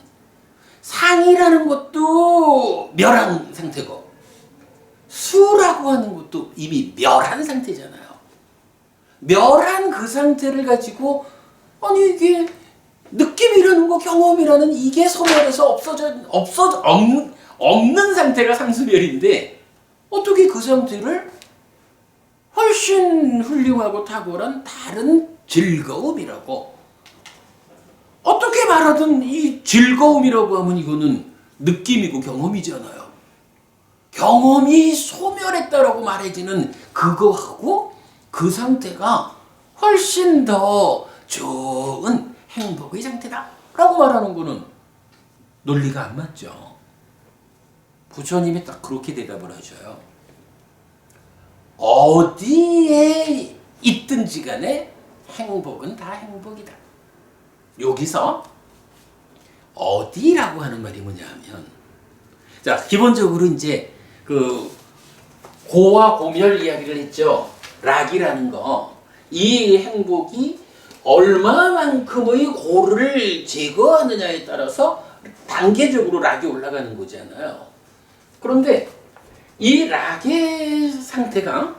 상이라는 것도 멸한 상태고 수라고 하는 것도 이미 멸한 상태잖아요. 멸한 그 상태를 가지고 아니 이게 느낌이라는 거 경험이라는 이게 소멸해서 없는 상태가 상수멸인데 어떻게 그 상태를 훨씬 훌륭하고 탁월한 다른 즐거움이라고 어떻게 말하든 이 즐거움이라고 하면 이거는 느낌이고 경험이잖아요. 경험이 소멸했다라고 말해지는 그거하고 그 상태가 훨씬 더 좋은 행복의 상태다 라고 말하는 거는 논리가 안 맞죠. 부처님이 딱 그렇게 대답을 하셔요. 어디에 있든지 간에 행복은 다 행복이다. 여기서 어디라고 하는 말이 뭐냐 하면 자 기본적으로 이제 그 고와 고멸 이야기를 했죠. 락이라는 거 이 행복이 얼마만큼의 고를 제거하느냐에 따라서 단계적으로 락이 올라가는 거잖아요. 그런데 이 락의 상태가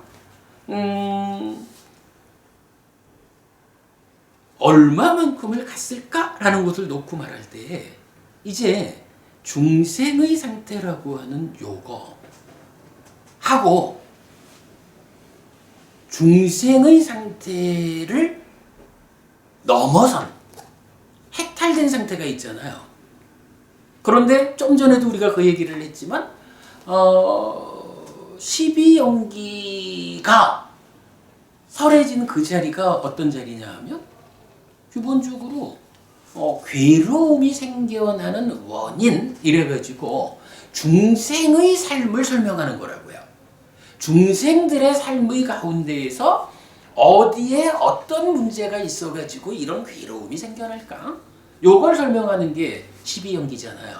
얼마만큼을 갔을까라는 것을 놓고 말할 때 이제 중생의 상태라고 하는 요거 하고 중생의 상태를 넘어선 해탈된 상태가 있잖아요. 그런데 좀 전에도 우리가 그 얘기를 했지만 12연기가 설해진 그 자리가 어떤 자리냐 하면 기본적으로 괴로움이 생겨나는 원인 이래가지고 중생의 삶을 설명하는 거라고요. 중생들의 삶의 가운데에서 어디에 어떤 문제가 있어가지고 이런 괴로움이 생겨날까? 요걸 설명하는 게 12연기잖아요.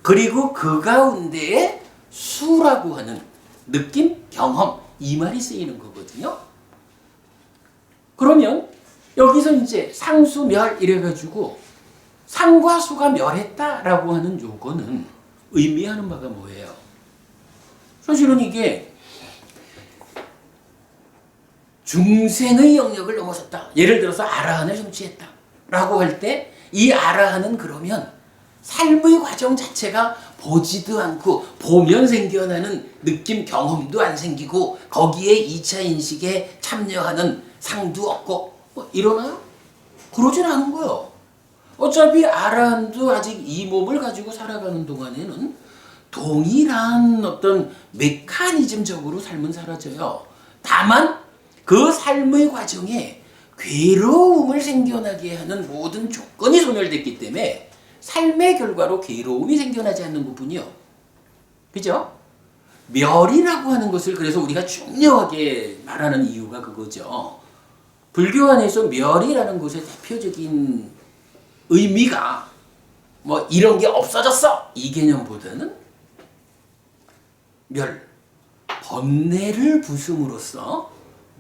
그리고 그 가운데에 수라고 하는 느낌, 경험 이 말이 쓰이는 거거든요. 그러면 여기서 이제 상수멸 이래가지고 상과 수가 멸했다라고 하는 요거는 의미하는 바가 뭐예요? 사실은 이게 중생의 영역을 넘어섰다. 예를 들어서 아라한을 성취했다. 라고 할 때 이 아라한은 그러면 삶의 과정 자체가 보지도 않고 보면 생겨나는 느낌 경험도 안 생기고 거기에 2차 인식에 참여하는 상도 없고 뭐 이러나요? 그러진 않은 거예요. 어차피 아라한도 아직 이 몸을 가지고 살아가는 동안에는 동일한 어떤 메커니즘적으로 삶은 사라져요. 다만 그 삶의 과정에 괴로움을 생겨나게 하는 모든 조건이 소멸됐기 때문에 삶의 결과로 괴로움이 생겨나지 않는 부분이요. 그죠? 멸이라고 하는 것을 그래서 우리가 중요하게 말하는 이유가 그거죠. 불교 안에서 멸이라는 것의 대표적인 의미가 뭐 이런 게 없어졌어 이 개념보다는 멸, 번뇌를 부숨으로써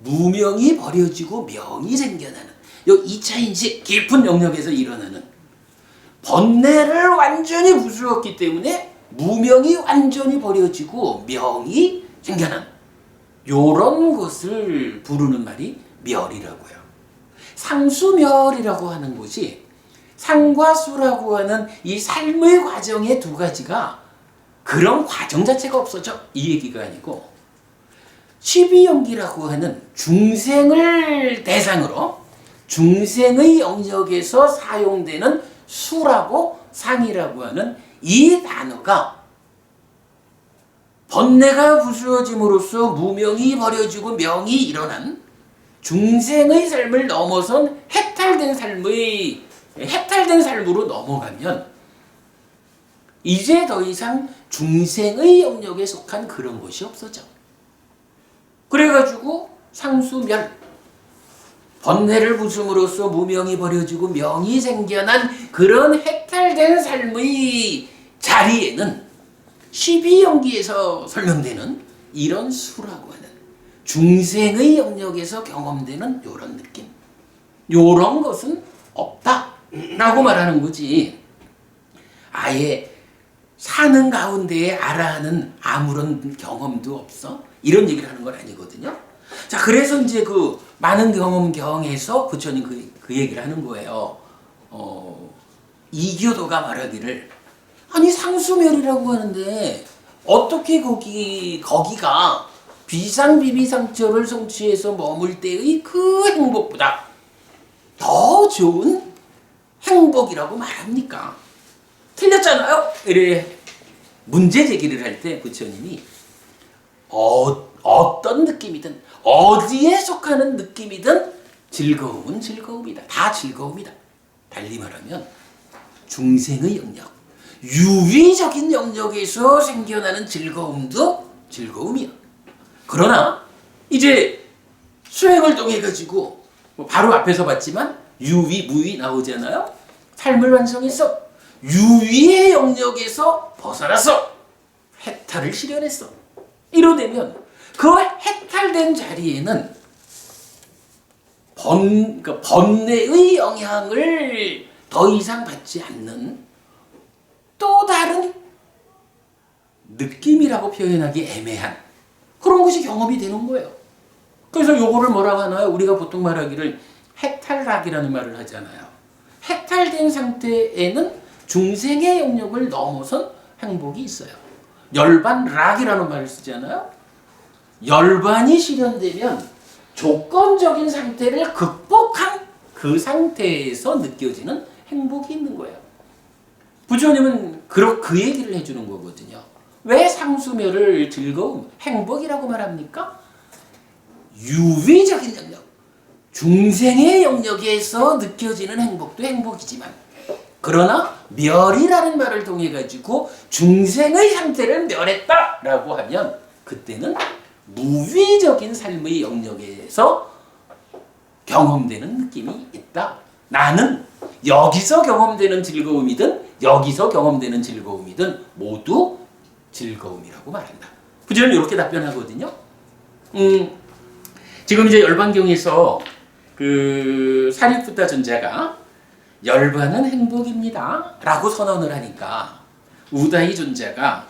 무명이 버려지고 명이 생겨나는 요 2차 인식 깊은 영역에서 일어나는 번뇌를 완전히 부수었기 때문에 무명이 완전히 버려지고 명이 생겨난 요런 것을 부르는 말이 멸이라고요. 상수멸이라고 하는 것이 상과 수라고 하는 이 삶의 과정의 두 가지가 그런 과정 자체가 없어져 이 얘기가 아니고 12연기라고 하는 중생을 대상으로 중생의 영역에서 사용되는 수라고 상이라고 하는 이 단어가 번뇌가 부수어짐으로써 무명이 버려지고 명이 일어난 중생의 삶을 넘어선 해탈된 삶으로 넘어가면 이제 더 이상 중생의 영역에 속한 그런 것이 없어져. 그래가지고 상수멸 번뇌를 부숨으로써 무명이 버려지고 명이 생겨난 그런 해탈된 삶의 자리에는 12연기에서 설명되는 이런 수라고 하는 중생의 영역에서 경험되는 이런 느낌, 이런 것은 없다라고 말하는 거지. 아예 사는 가운데에 알아하는 아무런 경험도 없어? 이런 얘기를 하는 건 아니거든요. 자, 그래서 이제 그 많은 경험경에서 부처님 그 얘기를 하는 거예요. 이교도가 말하기를 아니 상수멸이라고 하는데 어떻게 거기가 비상비비상처를 성취해서 머물 때의 그 행복보다 더 좋은 행복이라고 말합니까? 틀렸잖아요. 이래 문제 제기를 할 때 부처님이 어떤 느낌이든 어디에 속하는 느낌이든 즐거움은 즐거움이다. 다 즐거움이다. 달리 말하면 중생의 영역, 유의적인 영역에서 생겨나는 즐거움도 즐거움이야. 그러나 이제 수행을 통해 가지고 바로 앞에서 봤지만 유의, 무의 나오잖아요. 삶을 완성했어. 유의의 영역에서 벗어났어. 해탈을 실현했어. 이러되면 그 해탈된 자리에는 번뇌의 영향을 더 이상 받지 않는 또 다른 느낌이라고 표현하기 애매한 그런 것이 경험이 되는 거예요. 그래서 요거를 뭐라고 하나요? 우리가 보통 말하기를 해탈락이라는 말을 하잖아요. 해탈된 상태에는 중생의 영역을 넘어선 행복이 있어요. 열반락이라는 말을 쓰잖아요. 열반이 실현되면 조건적인 상태를 극복한 그 상태에서 느껴지는 행복이 있는 거예요. 부처님은 그 얘기를 해주는 거거든요. 왜 상수멸을 즐거움, 행복이라고 말합니까? 유의적인 영역, 중생의 영역에서 느껴지는 행복도 행복이지만 그러나 멸이라는 말을 통해 가지고 중생의 상태를 멸했다라고 하면 그때는 무위적인 삶의 영역에서 경험되는 느낌이 있다. 나는 여기서 경험되는 즐거움이든 여기서 경험되는 즐거움이든 모두 즐거움이라고 말한다. 부처님은 이렇게 답변하거든요. 지금 이제 열반경에서 그 사리푸타 존자가 열반은 행복입니다 라고 선언을 하니까 우다이 존자가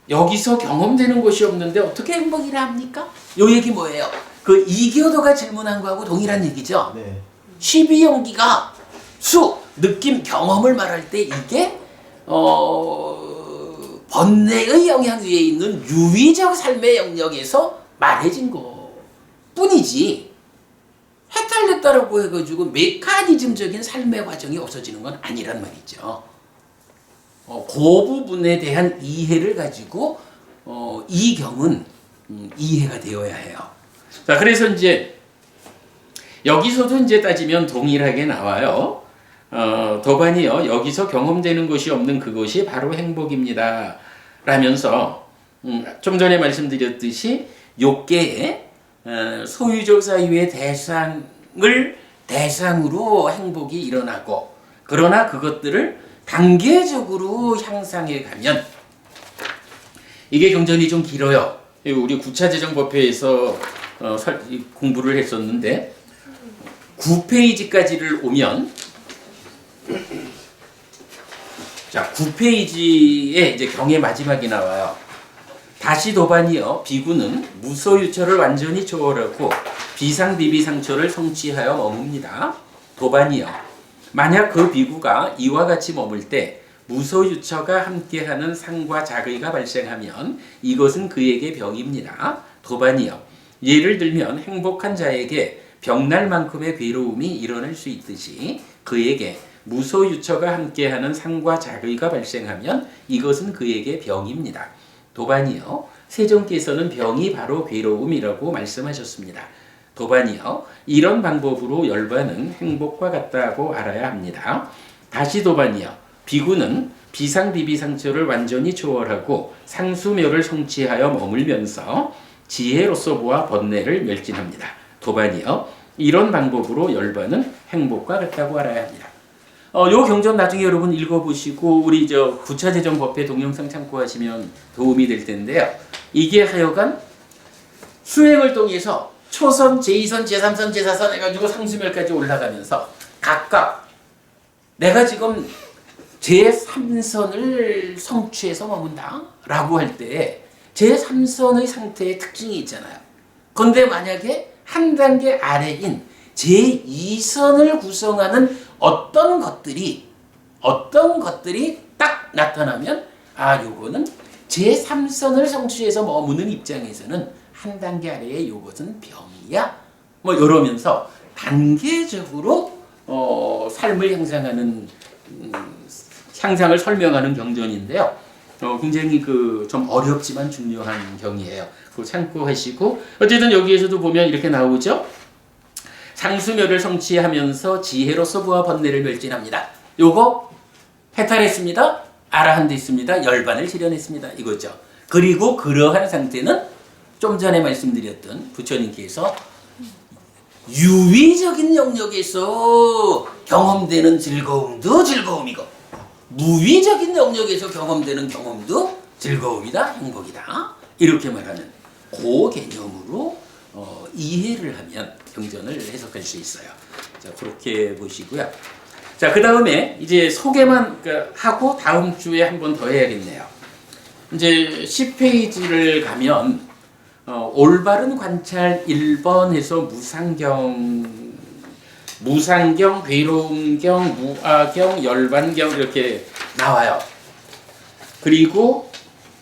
여기서 경험되는 것이 없는데 어떻게 행복이라 합니까? 요 얘기 뭐예요? 그 이교도가 질문한 거하고 동일한 얘기죠. 네. 12연기가 느낌, 경험을 말할 때 이게 번뇌의 영향 위에 있는 유의적 삶의 영역에서 말해진 거 뿐이지 해탈됐다라고 해가지고 메커니즘적인 삶의 과정이 없어지는 건 아니란 말이죠. 그 부분에 대한 이해를 가지고 이 경은 이해가 되어야 해요. 자, 그래서 이제 여기서도 이제 따지면 동일하게 나와요. 도반이요. 여기서 경험되는 것이 없는 그것이 바로 행복입니다. 라면서 좀 전에 말씀드렸듯이 욕계에 소유적 사유의 대상으로 행복이 일어나고 그러나 그것들을 단계적으로 향상해 가면 이게 경전이 좀 길어요. 우리 구차재정법회에서 공부를 했었는데 9페이지까지를 오면 자 9페이지에 이제 경의 마지막이 나와요. 다시 도반이여 비구는 무소유처를 완전히 초월하고 비상비비상처를 성취하여 머뭅니다. 도반이여 만약 그 비구가 이와 같이 머물 때 무소유처가 함께하는 상과 작의가 발생하면 이것은 그에게 병입니다. 도반이여 예를 들면 행복한 자에게 병날 만큼의 괴로움이 일어날 수 있듯이 그에게 무소유처가 함께하는 상과 작의가 발생하면 이것은 그에게 병입니다. 도반이여 세종께서는 병이 바로 괴로움이라고 말씀하셨습니다. 도반이여 이런 방법으로 열반은 행복과 같다고 알아야 합니다. 다시 도반이여 비구는 비상비비상처를 완전히 초월하고 상수멸을 성취하여 머물면서 지혜로서 보아 번뇌를 멸진합니다. 도반이여 이런 방법으로 열반은 행복과 같다고 알아야 합니다. 요 경전 나중에 여러분 읽어보시고 우리 구차재정법회 동영상 참고하시면 도움이 될 텐데요. 이게 하여간 수행을 통해서 초선, 제2선, 제3선, 제4선 해가지고 상수멸까지 올라가면서 각각 내가 지금 제3선을 성취해서 머문다 라고 할 때 제3선의 상태의 특징이 있잖아요. 그런데 만약에 한 단계 아래인 제2선을 구성하는 어떤 것들이 딱 나타나면 요거는 제3선을 성취해서 머무는 입장에서는 한 단계 아래에 요것은 병이야. 뭐 이러면서 단계적으로 삶을 향상하는 향상을 설명하는 경전인데요. 굉장히 좀 어렵지만 중요한 경이에요. 그거 참고하시고 어쨌든 여기에서도 보면 이렇게 나오죠. 상수멸을 성취하면서 지혜로서 부와 번뇌를 멸진합니다. 요거 해탈했습니다. 아라한데 있습니다. 열반을 실현했습니다. 이거죠. 그리고 그러한 상태는 좀 전에 말씀드렸던 부처님께서 유의적인 영역에서 경험되는 즐거움도 즐거움이고 무의적인 영역에서 경험되는 경험도 즐거움이다, 행복이다. 이렇게 말하는 그 개념으로 이해를 하면 경전을 해석할 수 있어요. 자, 그렇게 보시고요. 자, 그 다음에 이제 소개만 하고 다음 주에 한 번 더 해야겠네요. 이제 10페이지를 가면 올바른 관찰 1번에서 무상경, 괴로움경, 무아경, 열반경 이렇게 나와요. 그리고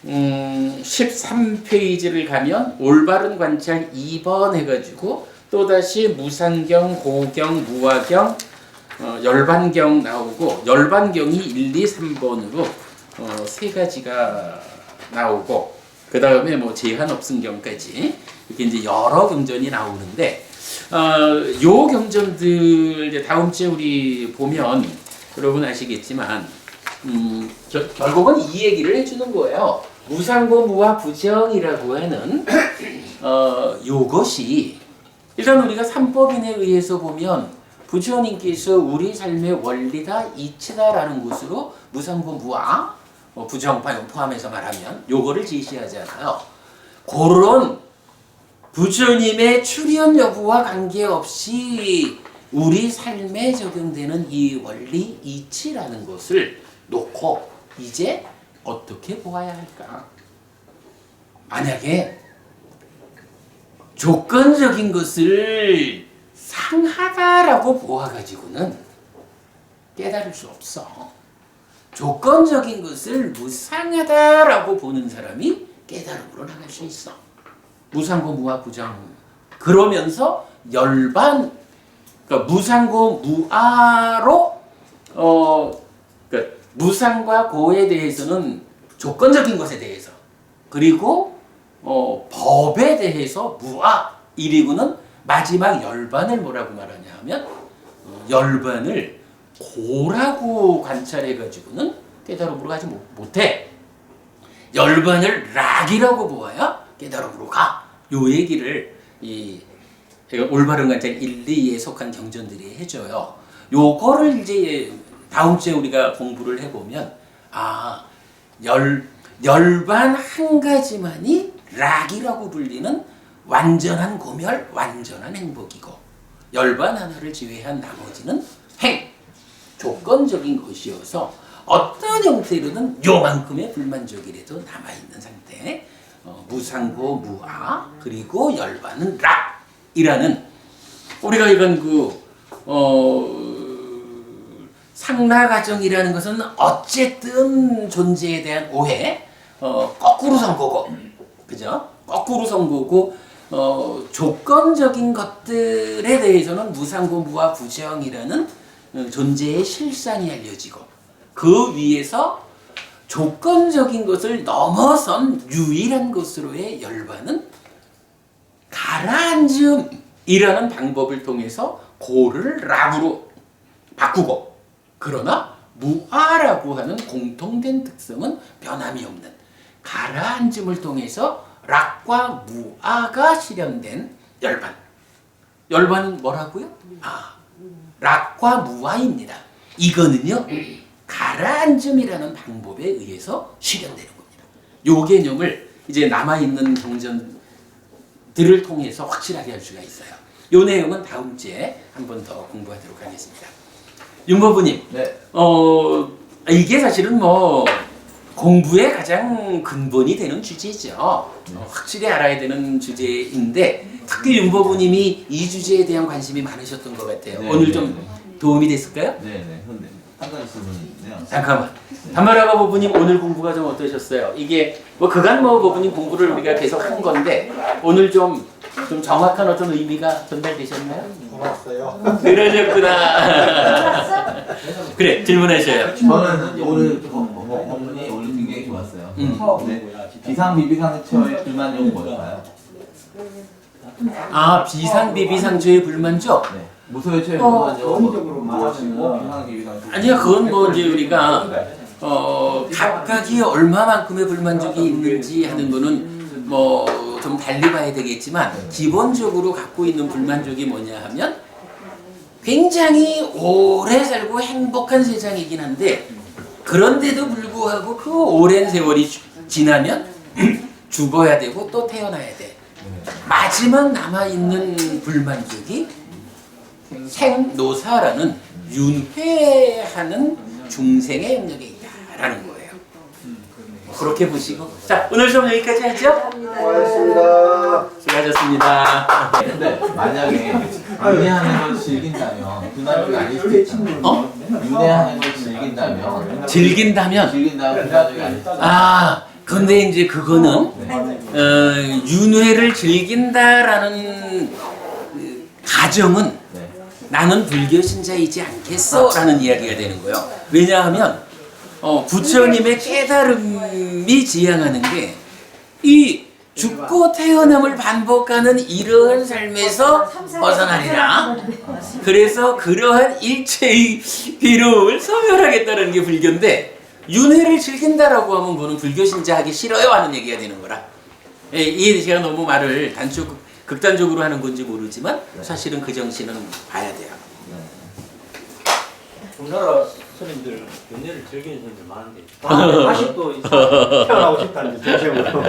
13페이지를 가면 올바른 관찰 2번 해가지고 또다시 무상경, 고경, 무아경, 열반경 나오고 열반경이 1, 2, 3번으로 세 가지가 나오고 그 다음에 뭐 제한 없음 경까지 이렇게 이제 여러 경전이 나오는데 요 경전들 이제 다음 주에 우리 보면 여러분 아시겠지만 결국은 이 얘기를 해주는 거예요. 무상고 무아 부정이라고 하는 요것이 일단 우리가 삼법인에 의해서 보면 부처님께서 우리 삶의 원리다 이치다라는 것으로 무상고 무아 부정 포함해서 말하면 요거를 제시하잖아요. 그런 부처님의 출현 여부와 관계없이 우리 삶에 적용되는 이 원리 이치라는 것을 놓고 이제 어떻게 보아야 할까? 만약에 조건적인 것을 상하다라고 보아가지고는 깨달을 수 없어. 조건적인 것을 무상하다라고 보는 사람이 깨달음으로 나갈 수 있어. 무상고 무아 부정. 그러면서 열반, 그러니까 무상고 무아로 그러니까 무상과 고에 대해서는 조건적인 것에 대해서 그리고 법에 대해서 무아 이리고는 마지막 열반을 뭐라고 말하냐 하면 열반을 고라고 관찰해가지고는 깨달음으로 가지 못해. 열반을 락이라고 보아야 깨달음으로 가. 요 얘기를 올바른 관찰 1, 2에 속한 경전들이 해줘요. 요거를 이제 다음 주에 우리가 공부를 해보면 열반 한 가지만이 락이라고 불리는 완전한 고멸, 완전한 행복이고 열반 하나를 제외한 나머지는 행, 조건적인 것이어서 어떤 형태로는 요만큼의 불만족이라도 남아있는 상태. 무상고 무아 그리고 열반은 락이라는 우리가 이건 상라가정이라는 것은 어쨌든 존재에 대한 오해, 거꾸로 선거고, 그죠? 거꾸로 선거고, 조건적인 것들에 대해서는 무상고 무아 부정이라는 존재의 실상이 알려지고, 그 위에서 조건적인 것을 넘어선 유일한 것으로의 열반은 가라앉음이라는 방법을 통해서 고를 락으로 바꾸고, 그러나 무아라고 하는 공통된 특성은 변함이 없는 가라앉음을 통해서 락과 무아가 실현된 열반. 열반은 뭐라고요? 락과 무아입니다. 이거는요, 가라앉음이라는 방법에 의해서 실현되는 겁니다. 요 개념을 이제 남아있는 경전들을 통해서 확실하게 할 수가 있어요. 요 내용은 다음 주에 한 번 더 공부하도록 하겠습니다. 윤법부님, 네. 이게 사실은 공부의 가장 근본이 되는 주제죠. 확실히 알아야 되는 주제인데 특히 윤법부님이 이 주제에 대한 관심이 많으셨던 것 같아요. 네, 오늘 네, 좀 네. 도움이 됐을까요? 네네. 근데 한 가지 질문이 있네요. 잠깐만. 단말아가 법부님 오늘 공부가 좀 어떠셨어요? 이게 그간 법부님 공부를 우리가 계속 한 건데 오늘 좀 정확한 어떤 의미가 전달되셨나요? 고맙어요. 그러셨구나. 그래 질문하셔요. 저는 오늘 법문이 오늘 굉장히 좋았어요. 네. 비상비비상처의 불만족은 뭘까요? 비상비비상조의 불만족? 네. 무소유처의 불만족은 논리적으로 무엇이고 말하면 비상비비상처 아니요, 그건 이제 우리가 각각이 얼마만큼의 불만족이 있는지 하는 거는 좀 달리 봐야 되겠지만 기본적으로 갖고 있는 불만족이 뭐냐 하면 굉장히 오래 살고 행복한 세상이긴 한데 그런데도 불구하고 그 오랜 세월이 지나면 죽어야 되고 또 태어나야 돼. 마지막 남아있는 불만족이 생노사라는 윤회하는 중생의 영역에 있다라는 거예요. 그렇게 보시고 자 오늘 수업 여기까지 하죠? 고맙습니다. 수고하셨습니다. 근데 만약에 윤회하는 걸 즐긴다면 불만족이 아닐 수도 있잖아요. 윤회하는 걸 즐긴다면 즐긴다면 불만족이 아닐 수도 있잖아요. 근데 이제 그거는 윤회를 즐긴다라는 가정은 네. 나는 불교 신자이지 않겠어라는 이야기가 되는 거예요. 왜냐하면 부처님의 깨달음이 지향하는 게 이 죽고 태어남을 반복하는 이러한 삶에서 벗어나리라. 그래서 그러한 일체의 괴로움을 소멸하겠다는 게 불교인데 윤회를 즐긴다라고 하면 그거는 불교 신자 하기 싫어요 하는 얘기가 되는 거라. 이 제가 너무 말을 극단적으로 하는 건지 모르지만 사실은 그 정신은 봐야 돼요. 우리나라 스님들 연애를 즐기는 사람들 많은데 아직도 태어나고 싶다는 정책으로